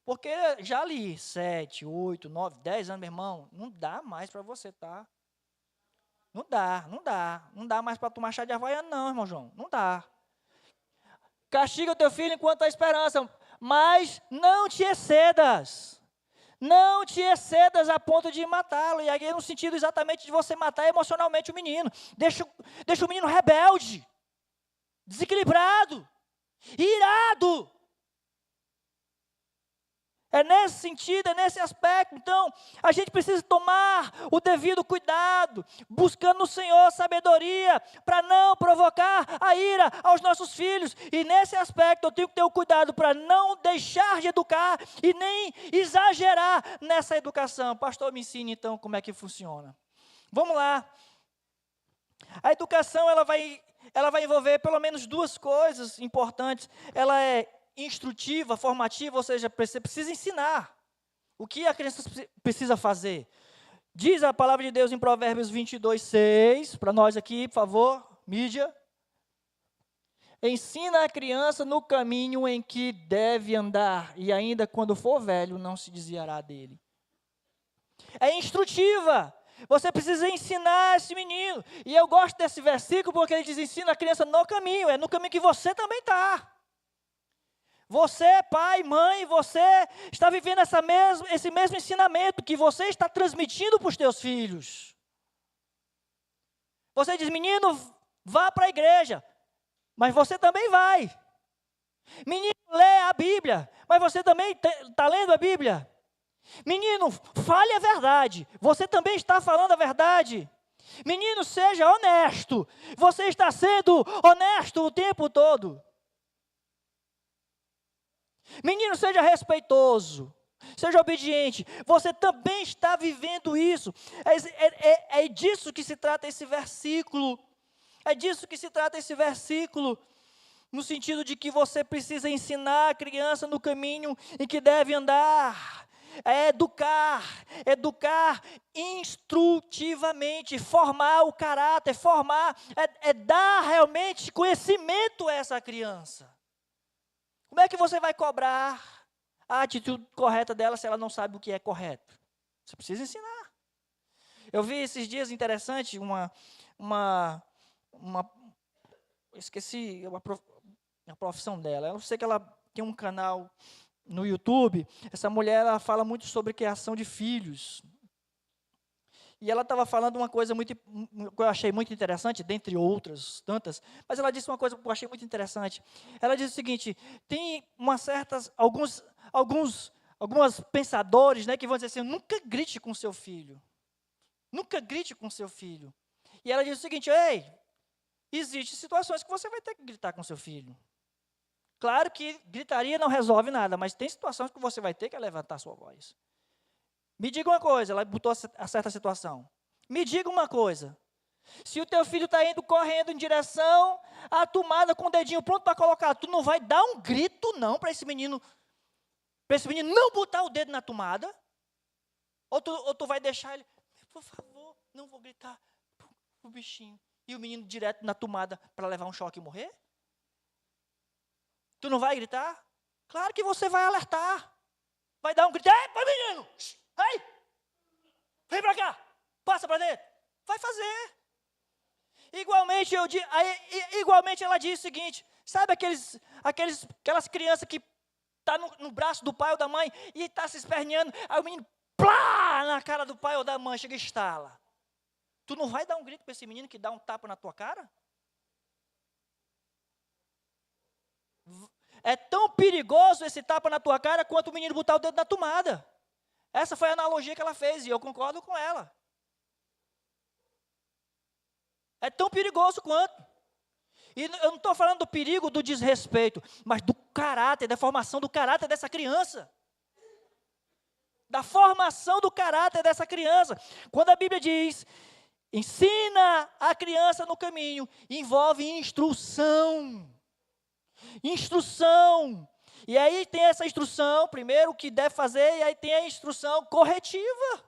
Porque já ali, 7, 8, 9, 10 anos, meu irmão, não dá mais para você, tá? Não dá, não dá. Não dá mais para tomar chá de havaiana, não, irmão João. Não dá. Castiga o teu filho enquanto há esperança, mas não te excedas. Não te excedas a ponto de matá-lo. E aí no sentido exatamente de você matar emocionalmente o menino. Deixa o menino rebelde, desequilibrado, irado. É nesse sentido, é nesse aspecto. Então, a gente precisa tomar o devido cuidado, buscando no Senhor sabedoria, para não provocar a ira aos nossos filhos. E nesse aspecto, eu tenho que ter o cuidado para não deixar de educar e nem exagerar nessa educação. Pastor, me ensine então como é que funciona. Vamos lá. A educação, ela vai envolver pelo menos duas coisas importantes. Ela é instrutiva, formativa, ou seja, você precisa ensinar o que a criança precisa fazer. Diz a palavra de Deus em Provérbios 22, 6, para nós aqui, por favor, mídia. Ensina a criança no caminho em que deve andar, e ainda quando for velho, não se desviará dele. É instrutiva. Você precisa ensinar esse menino. E eu gosto desse versículo porque ele diz, ensina a criança no caminho. É no caminho que você também está. Você, pai, mãe, você está vivendo esse mesmo ensinamento que você está transmitindo para os teus filhos. Você diz, menino, vá para a igreja, mas você também vai. Menino, lê a Bíblia, mas você também está lendo a Bíblia. Menino, fale a verdade, você também está falando a verdade. Menino, seja honesto, você está sendo honesto o tempo todo. Menino, seja respeitoso, seja obediente. Você também está vivendo isso. É disso que se trata esse versículo. É disso que se trata esse versículo. No sentido de que você precisa ensinar a criança no caminho em que deve andar. É educar instrutivamente, formar o caráter, dar realmente conhecimento a essa criança. Como é que você vai cobrar a atitude correta dela se ela não sabe o que é correto? Você precisa ensinar. Eu vi esses dias interessante esqueci a profissão dela. Eu sei que ela tem um canal no YouTube. Essa mulher, ela fala muito sobre criação de filhos. E ela estava falando uma coisa que eu achei muito interessante, dentre outras tantas, mas ela disse uma coisa que eu achei muito interessante. Ela disse o seguinte, tem alguns pensadores, né, que vão dizer assim, nunca grite com seu filho. Nunca grite com seu filho. E ela disse o seguinte, ei, existem situações que você vai ter que gritar com seu filho. Claro que gritaria não resolve nada, mas tem situações que você vai ter que levantar a sua voz. Me diga uma coisa, ela botou a certa situação. Me diga uma coisa. Se o teu filho está indo correndo em direção à tomada com o dedinho pronto para colocar, tu não vai dar um grito não para esse menino não botar o dedo na tomada? Ou tu vai deixar ele, por favor, não vou gritar pro bichinho. E o menino direto na tomada para levar um choque e morrer? Tu não vai gritar? Claro que você vai alertar. Vai dar um grito, ei, menino! Ei, vem para cá, passa para dentro. Vai fazer. Igualmente ela diz o seguinte, sabe aquelas crianças que tá no braço do pai ou da mãe e está se esperneando, aí o menino, plá, na cara do pai ou da mãe, chega e estala. Tu não vai dar um grito para esse menino que dá um tapa na tua cara? É tão perigoso esse tapa na tua cara quanto o menino botar o dedo na tomada. Essa foi a analogia que ela fez e eu concordo com ela. É tão perigoso quanto. E eu não estou falando do perigo do desrespeito, mas do caráter, da formação do caráter dessa criança. Da formação do caráter dessa criança. Quando a Bíblia diz, ensina a criança no caminho, envolve instrução. Instrução. E aí tem essa instrução, primeiro o que deve fazer, e aí tem a instrução corretiva.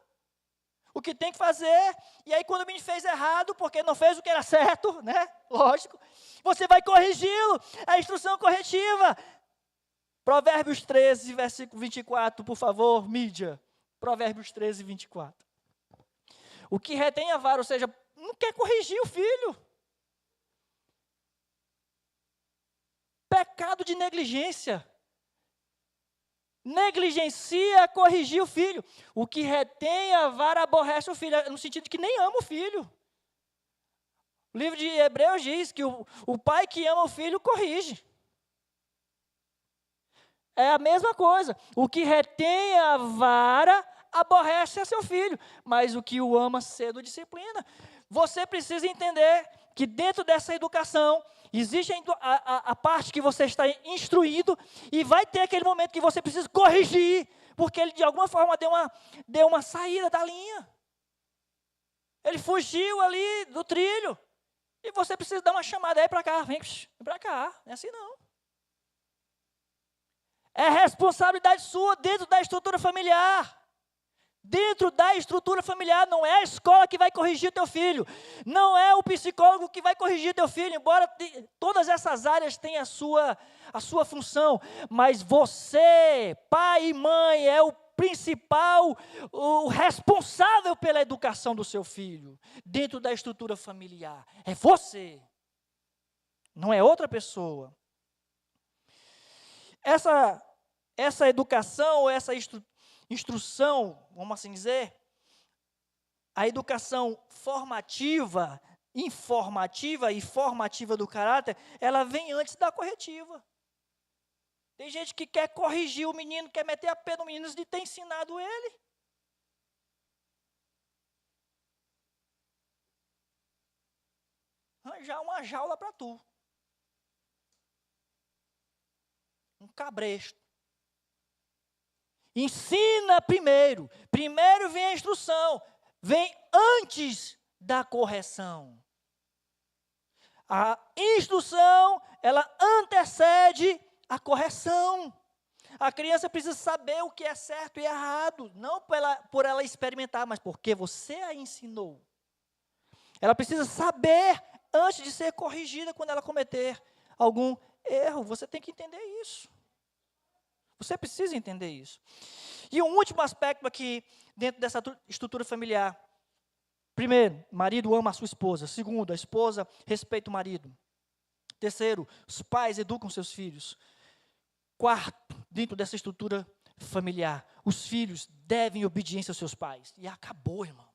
o que tem que fazer, e aí quando o menino fez errado, porque não fez o que era certo, né? Lógico, você vai corrigi-lo, a instrução corretiva. Provérbios 13, versículo 24, por favor, mídia. Provérbios 13, 24. O que retém a vara, ou seja, não quer corrigir o filho. Pecado de negligência. Negligencia corrigir o filho. O que retém a vara aborrece o filho, no sentido de que nem ama o filho. O livro de Hebreus diz que o pai que ama o filho corrige. É a mesma coisa. O que retém a vara aborrece a seu filho, mas o que o ama cedo disciplina. Você precisa entender que dentro dessa educação existe a parte que você está instruído e vai ter aquele momento que você precisa corrigir, porque ele de alguma forma deu uma saída da linha. Ele fugiu ali do trilho e você precisa dar uma chamada aí para cá, vem para cá, não é assim não. É responsabilidade sua dentro da estrutura familiar. Dentro da estrutura familiar, não é a escola que vai corrigir o teu filho. Não é o psicólogo que vai corrigir o teu filho, embora todas essas áreas tenham a sua função. Mas você, pai e mãe, é o principal, o responsável pela educação do seu filho. Dentro da estrutura familiar. É você. Não é outra pessoa. Essa educação, essa instrução, vamos assim dizer, a educação formativa, informativa e formativa do caráter, ela vem antes da corretiva. Tem gente que quer corrigir o menino, quer meter a pé no menino de ter ensinado ele. Arranjar uma jaula para tu. Um cabresto. Ensina primeiro. Primeiro vem a instrução. Vem antes da correção. A instrução, ela antecede a correção. A criança precisa saber o que é certo e errado. Não por ela experimentar, mas porque você a ensinou. Ela precisa saber antes de ser corrigida quando ela cometer algum erro. Você tem que entender isso. Você precisa entender isso. E um último aspecto aqui, dentro dessa estrutura familiar. Primeiro, marido ama a sua esposa. Segundo, a esposa respeita o marido. Terceiro, os pais educam seus filhos. Quarto, dentro dessa estrutura familiar, os filhos devem obediência aos seus pais. E acabou, irmão.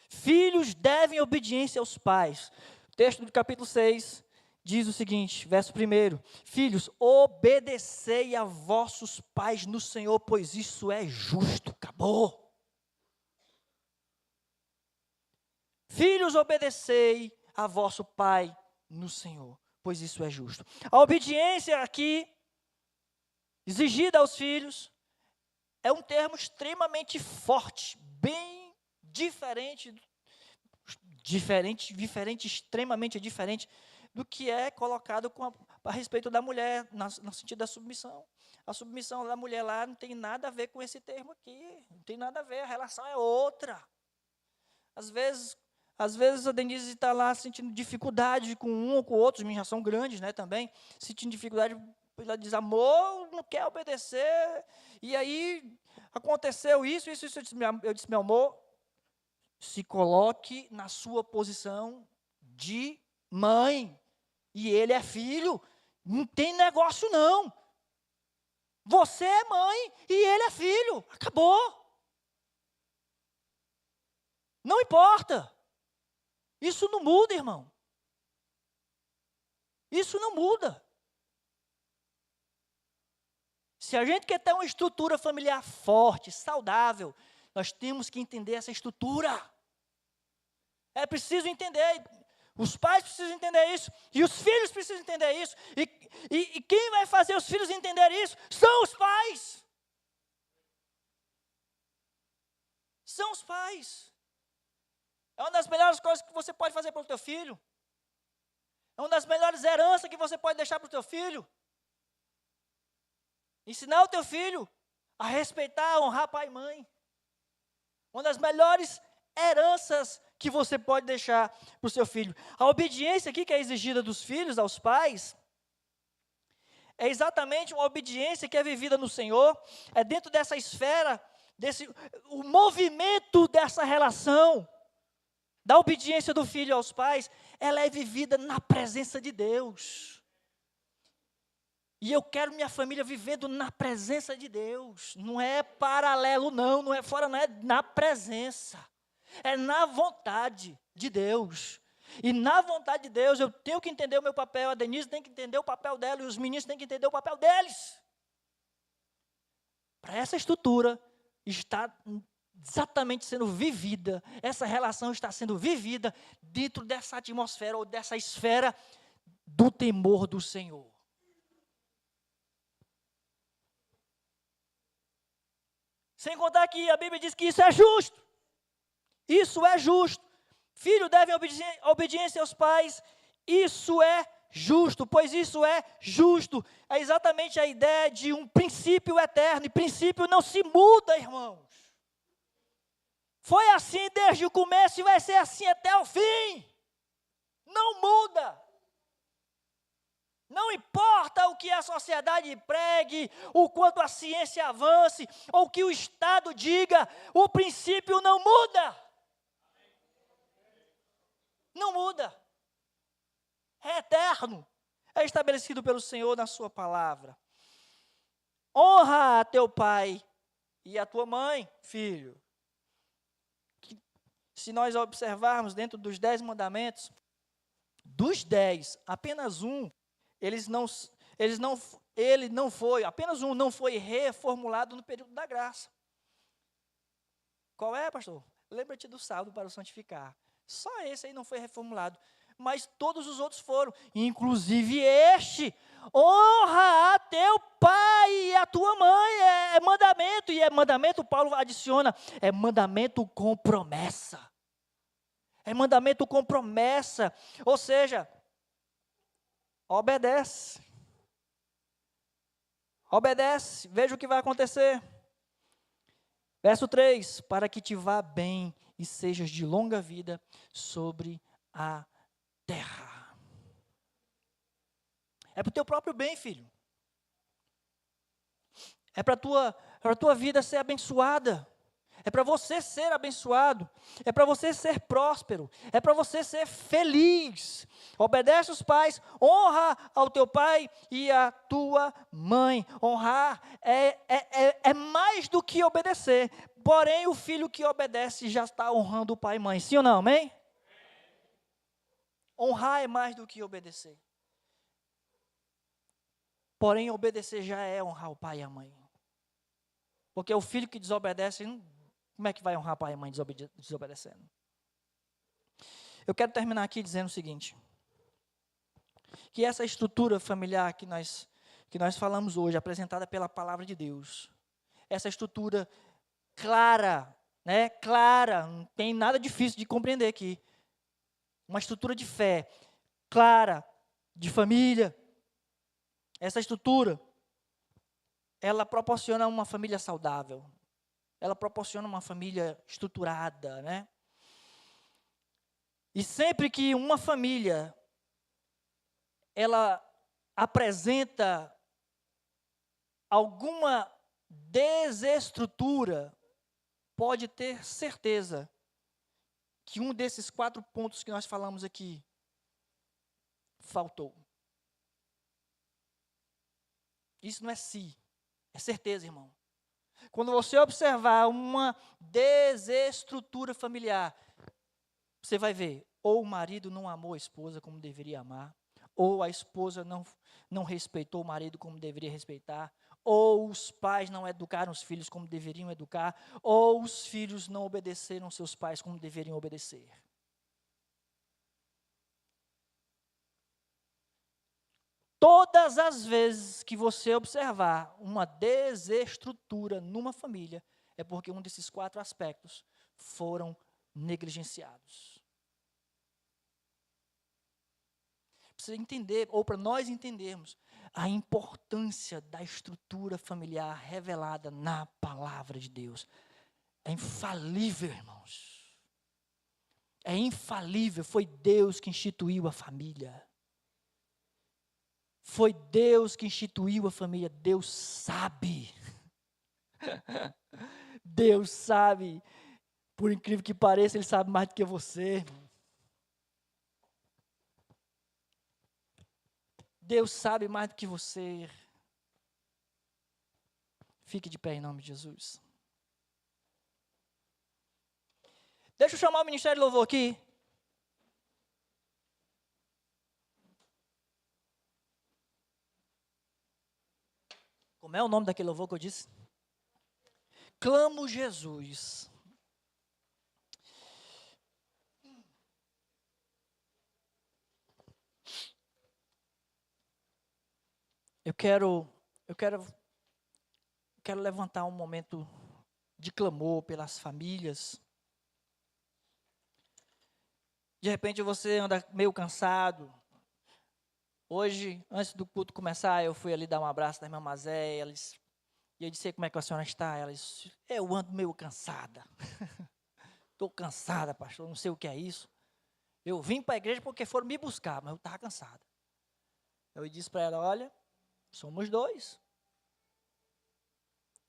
Filhos devem obediência aos pais. O texto do capítulo 6 diz o seguinte, verso 1: Filhos, obedecei a vossos pais no Senhor, pois isso é justo. Acabou. Filhos, obedecei a vosso pai no Senhor, pois isso é justo. A obediência aqui, exigida aos filhos, é um termo extremamente forte, bem diferente, extremamente diferente do que é colocado a respeito da mulher, no sentido da submissão. A submissão da mulher lá não tem nada a ver com esse termo aqui, não tem nada a ver, a relação é outra. Às vezes a Denise está lá sentindo dificuldade com um ou com o outro, os meninos já são grandes, né, também, sentindo dificuldade, ela diz, amor, não quer obedecer, e aí aconteceu isso, eu disse, meu amor, se coloque na sua posição de mãe, e ele é filho, não tem negócio não. Você é mãe e ele é filho, acabou. Não importa. Isso não muda, irmão. Isso não muda. Se a gente quer ter uma estrutura familiar forte, saudável, nós temos que entender essa estrutura. É preciso entender. Os pais precisam entender isso. E os filhos precisam entender isso. E quem vai fazer os filhos entender isso são os pais. São os pais. É uma das melhores coisas que você pode fazer para o teu filho. É uma das melhores heranças que você pode deixar para o teu filho. Ensinar o teu filho a respeitar, a honrar pai e mãe. Uma das melhores heranças que você pode deixar para o seu filho. A obediência aqui que é exigida dos filhos aos pais é exatamente uma obediência que é vivida no Senhor, é dentro dessa esfera, o movimento dessa relação, da obediência do filho aos pais, ela é vivida na presença de Deus. E eu quero minha família vivendo na presença de Deus. Não é paralelo não é fora, não é na presença. É na vontade de Deus. E na vontade de Deus eu tenho que entender o meu papel, a Denise tem que entender o papel dela e os meninos têm que entender o papel deles. Para essa estrutura estar exatamente sendo vivida, essa relação está sendo vivida dentro dessa atmosfera ou dessa esfera do temor do Senhor. Sem contar que a Bíblia diz que isso é justo. Isso é justo. Filho deve obediência aos pais. Isso é justo, pois isso é justo. É exatamente a ideia de um princípio eterno. E princípio não se muda, irmãos. Foi assim desde o começo e vai ser assim até o fim. Não muda. Não importa o que a sociedade pregue, o quanto a ciência avance, ou o que o Estado diga, o princípio não muda. Não muda. É eterno. É estabelecido pelo Senhor na sua palavra. Honra a teu pai e a tua mãe, filho. Se nós observarmos dentro dos 10 mandamentos, dos 10, apenas um, apenas um não foi reformulado no período da graça. Qual é, pastor? Lembra-te do saldo para o santificar. Só esse aí não foi reformulado, mas todos os outros foram, inclusive este. Honra a teu pai e a tua mãe, é mandamento, e é mandamento, Paulo adiciona, é mandamento com promessa. É mandamento com promessa, ou seja, obedece. Obedece, veja o que vai acontecer. Verso 3, para que te vá bem e sejas de longa vida sobre a terra. É para o teu próprio bem, filho. É para a tua vida ser abençoada. É para você ser abençoado. É para você ser próspero. É para você ser feliz. Obedece os pais, honra ao teu pai e à tua mãe. Honrar é mais do que obedecer. Porém, o filho que obedece já está honrando o pai e mãe. Sim ou não, amém? Honrar é mais do que obedecer. Porém, obedecer já é honrar o pai e a mãe. Porque o filho que desobedece, como é que vai honrar pai e mãe desobedecendo? Eu quero terminar aqui dizendo o seguinte, que essa estrutura familiar que nós falamos hoje, apresentada pela palavra de Deus, essa estrutura clara, não tem nada difícil de compreender aqui, uma estrutura de fé, clara, de família, essa estrutura, ela proporciona uma família saudável, ela proporciona uma família estruturada, né? E sempre que uma família, ela apresenta alguma desestrutura, pode ter certeza que um desses 4 pontos que nós falamos aqui faltou. Isso não é si, é certeza, irmão. Quando você observar uma desestrutura familiar, você vai ver, ou o marido não amou a esposa como deveria amar, ou a esposa não respeitou o marido como deveria respeitar, ou os pais não educaram os filhos como deveriam educar, ou os filhos não obedeceram seus pais como deveriam obedecer. Todas as vezes que você observar uma desestrutura numa família, é porque um desses 4 aspectos foram negligenciados. Para você entender, ou para nós entendermos, a importância da estrutura familiar revelada na palavra de Deus. é infalível, irmãos. É infalível. Foi Deus que instituiu a família. Foi Deus que instituiu a família. Deus sabe. Deus sabe. Por incrível que pareça, Ele sabe mais do que você. Deus sabe mais do que você. Fique de pé em nome de Jesus. Deixa eu chamar o Ministério de Louvor aqui. Como é o nome daquele louvor que eu disse? Clamo Jesus. Eu quero levantar um momento de clamor pelas famílias. De repente você anda meio cansado. Hoje, antes do culto começar, eu fui ali dar um abraço da irmã Mazé, e eu disse, como é que a senhora está? Ela disse, eu ando meio cansada. Estou cansada, pastor, não sei o que é isso. Eu vim para a igreja porque foram me buscar, mas eu estava cansada. Eu disse para ela, olha, somos dois.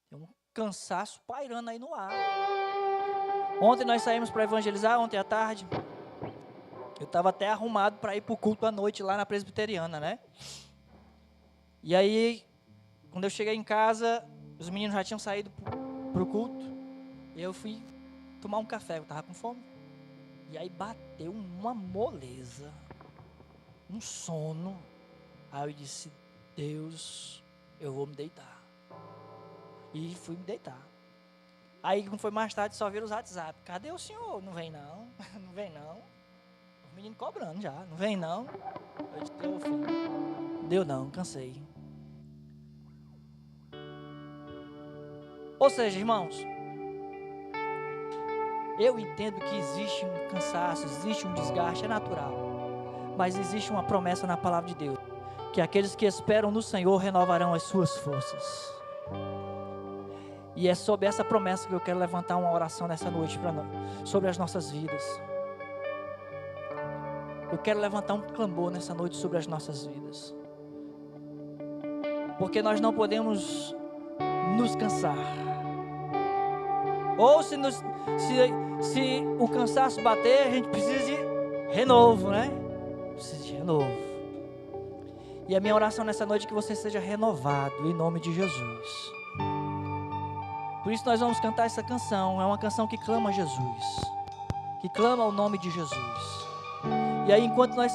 Tem um cansaço pairando aí no ar. Ontem nós saímos para evangelizar, ontem à tarde. Eu estava até arrumado para ir para o culto à noite lá na presbiteriana, né? E aí, quando eu cheguei em casa, os meninos já tinham saído para o culto. E eu fui tomar um café, eu estava com fome. E aí bateu uma moleza, um sono. Aí eu disse, Deus, eu vou me deitar. E fui me deitar. Aí, quando foi mais tarde, só viram os WhatsApp. Cadê o senhor? Não vem não, não vem não. Os meninos cobrando já, não vem não. Eu disse, ô filho, deu não, cansei. Ou seja, irmãos, eu entendo que existe um cansaço, existe um desgaste, é natural. Mas existe uma promessa na palavra de Deus, que aqueles que esperam no Senhor renovarão as suas forças. E é sobre essa promessa que eu quero levantar uma oração nessa noite sobre as nossas vidas. Eu quero levantar um clamor nessa noite sobre as nossas vidas. Porque nós não podemos nos cansar. Ou se o cansaço bater, a gente precisa de renovo, né? Precisa de renovo. E a minha oração nessa noite é que você seja renovado em nome de Jesus. Por isso nós vamos cantar essa canção. É uma canção que clama Jesus, que clama o nome de Jesus. E aí, enquanto nós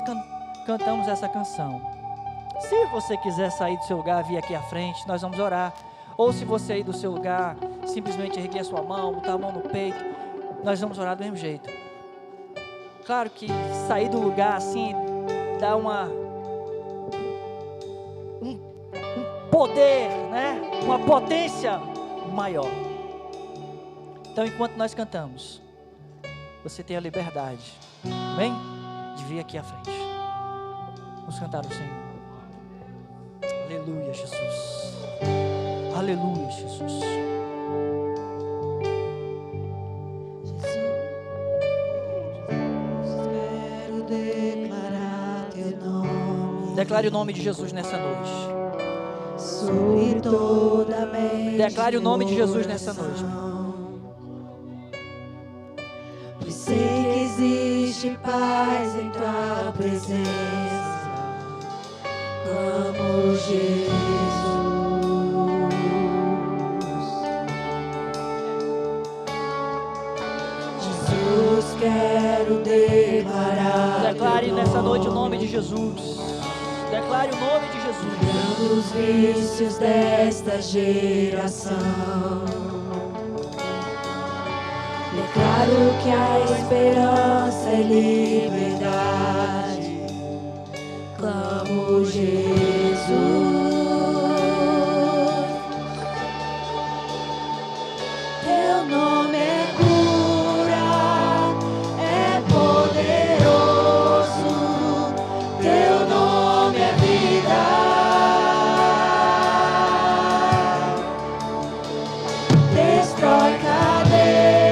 cantamos essa canção, se você quiser sair do seu lugar, vir aqui à frente, nós vamos orar. Ou se você aí do seu lugar, simplesmente erguer a sua mão, botar a mão no peito, nós vamos orar do mesmo jeito. Claro que sair do lugar assim, dá um poder, né? Uma potência maior. Então, enquanto nós cantamos, você tem a liberdade, amém? De vir aqui à frente. Vamos cantar o Senhor. Aleluia, Jesus. Aleluia, Jesus. Quero declarar teu nome. Declare o nome de Jesus nessa noite. Sobre toda a mente. Declare o nome de Jesus nessa noite. Pois sei que existe paz em tua presença. Como Jesus. Jesus, quero declarar. Declare nessa noite o nome de Jesus. Declare o nome de Jesus. Os vícios desta geração. Declaro que a esperança é liberdade. Clamo Jesus. Teu nome é cura, é poderoso. Teu nome é vida. Destrói cadeias.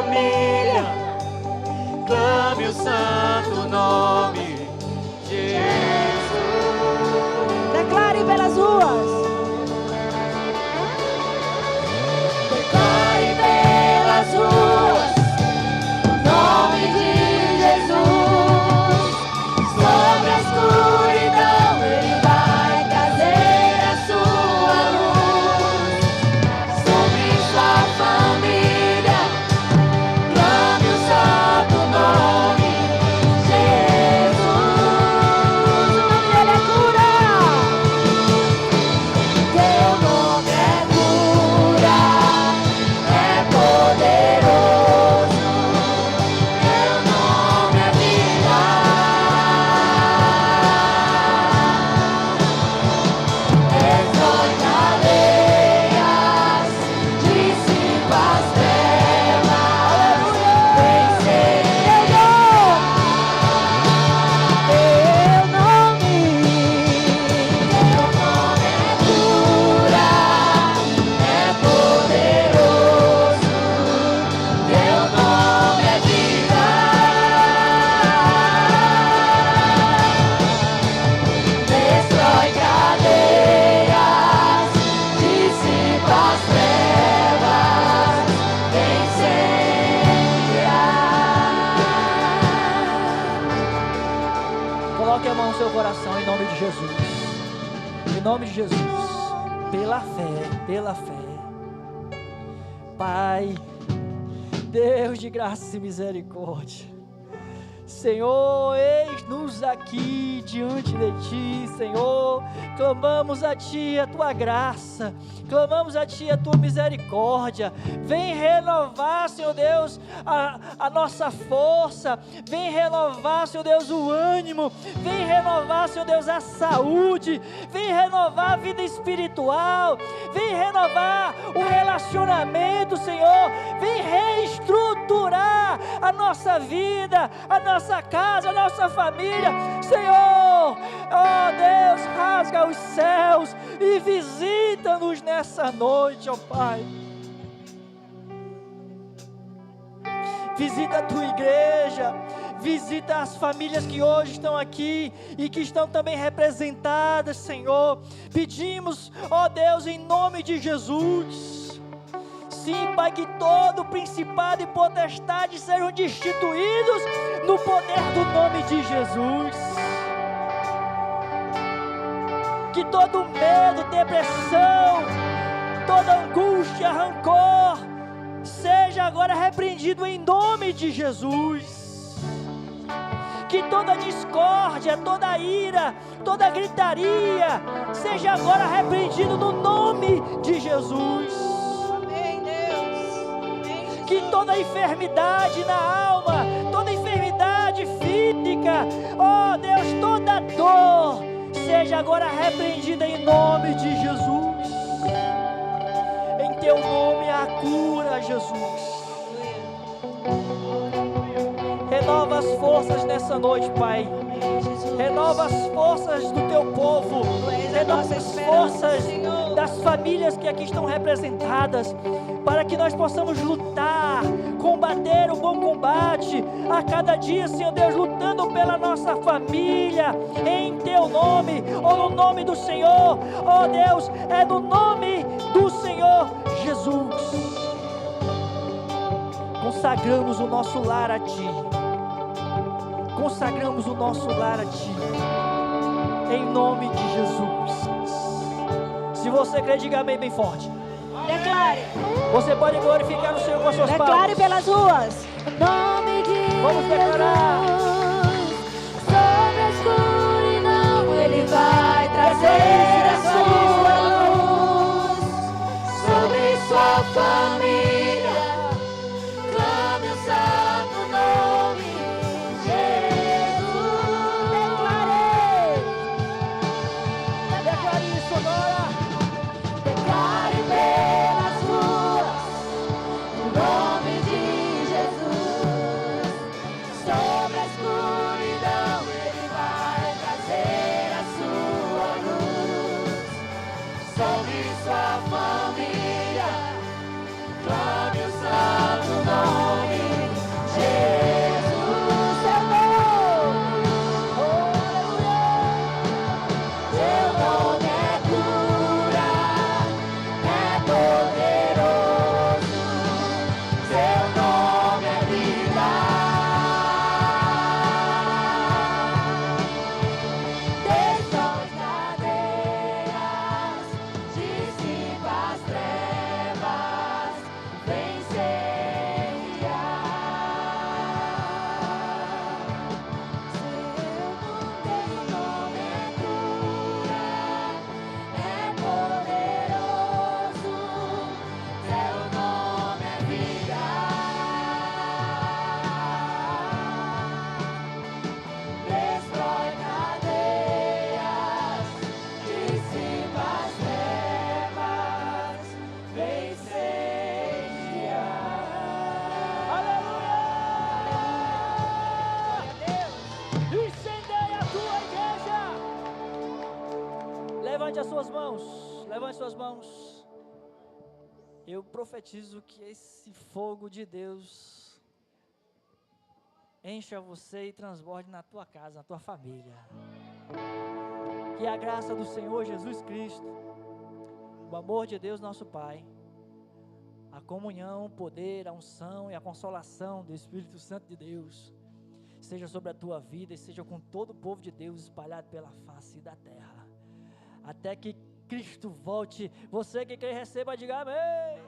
família, clame o santo nome de Jesus. Declare pelas ruas. Declare pelas ruas o nome de Jesus. Sobre a escuridão Ele vai trazer a sua luz. Sobre sua família, clame o santo nome Jesus. O nome dele é cura. Teu nome é cura, é poderoso. Teu nome é vida. Destrói cadeias, dissipa as trevas, vencer. Teu nome é cura, é poderoso. Teu nome é vida. Destrói cadeias, dissipa as trevas, incendia. Coloque a mão no seu coração em nome de Jesus. Em nome de Jesus. Pela fé. Pai, Deus de graça e misericórdia. Senhor, eis-nos aqui diante de Ti, Senhor. Clamamos a Ti a Tua graça, clamamos a Ti a Tua misericórdia. Vem renovar, Senhor Deus, a nossa força. Vem renovar, Senhor Deus, o ânimo. Vem renovar, Senhor Deus, a saúde. Vem renovar a vida espiritual. Vem renovar o relacionamento, Senhor. Vem reestruturar a nossa vida, a nossa casa, a nossa família. Senhor, ó Deus, rasga os céus e visita-nos nessa noite, ó Pai. Visita a Tua igreja, visita as famílias que hoje estão aqui e que estão também representadas, Senhor. Pedimos, ó Deus, em nome de Jesus. Sim, Pai, que todo principado e potestade sejam destituídos no poder do nome de Jesus. Que todo medo, depressão, toda angústia, rancor, seja agora repreendido em nome de Jesus. Que toda discórdia, toda ira, toda gritaria, seja agora repreendido no nome de Jesus. Que toda enfermidade na alma, toda enfermidade física, ó Deus, toda dor, seja agora repreendida em nome de Jesus. Em Teu nome há cura, Jesus. Renova as forças nessa noite, Pai. Renova as forças do Teu povo. Renova as forças das famílias que aqui estão representadas, para que nós possamos lutar, combater o bom combate, a cada dia, Senhor Deus, lutando pela nossa família, em Teu nome, ou no nome do Senhor, ó Deus, é no nome do Senhor Jesus. Consagramos o nosso lar a Ti, consagramos o nosso lar a Ti, em nome de Jesus. Se você crê, diga amém bem forte. Declare. Você pode glorificar o Senhor com as suas Declare palmas. pelas ruas. O nome de Vamos declarar. Jesus. Sobre a escuridão Ele vai trazer a sua luz. Sobre sua família, clame o santo nome Jesus. Declare isso agora. Declare pelas ruas o nome de Jesus. Sobre a escuridão Levante as suas mãos. Levante suas mãos. Eu profetizo que esse fogo de Deus encha você e transborde na tua casa, na tua família. Que a graça do Senhor Jesus Cristo, o amor de Deus nosso Pai, a comunhão, o poder, a unção e a consolação do Espírito Santo de Deus seja sobre a tua vida e seja com todo o povo de Deus espalhado pela face da terra, até que Cristo volte. Você que quer receba, diga amém.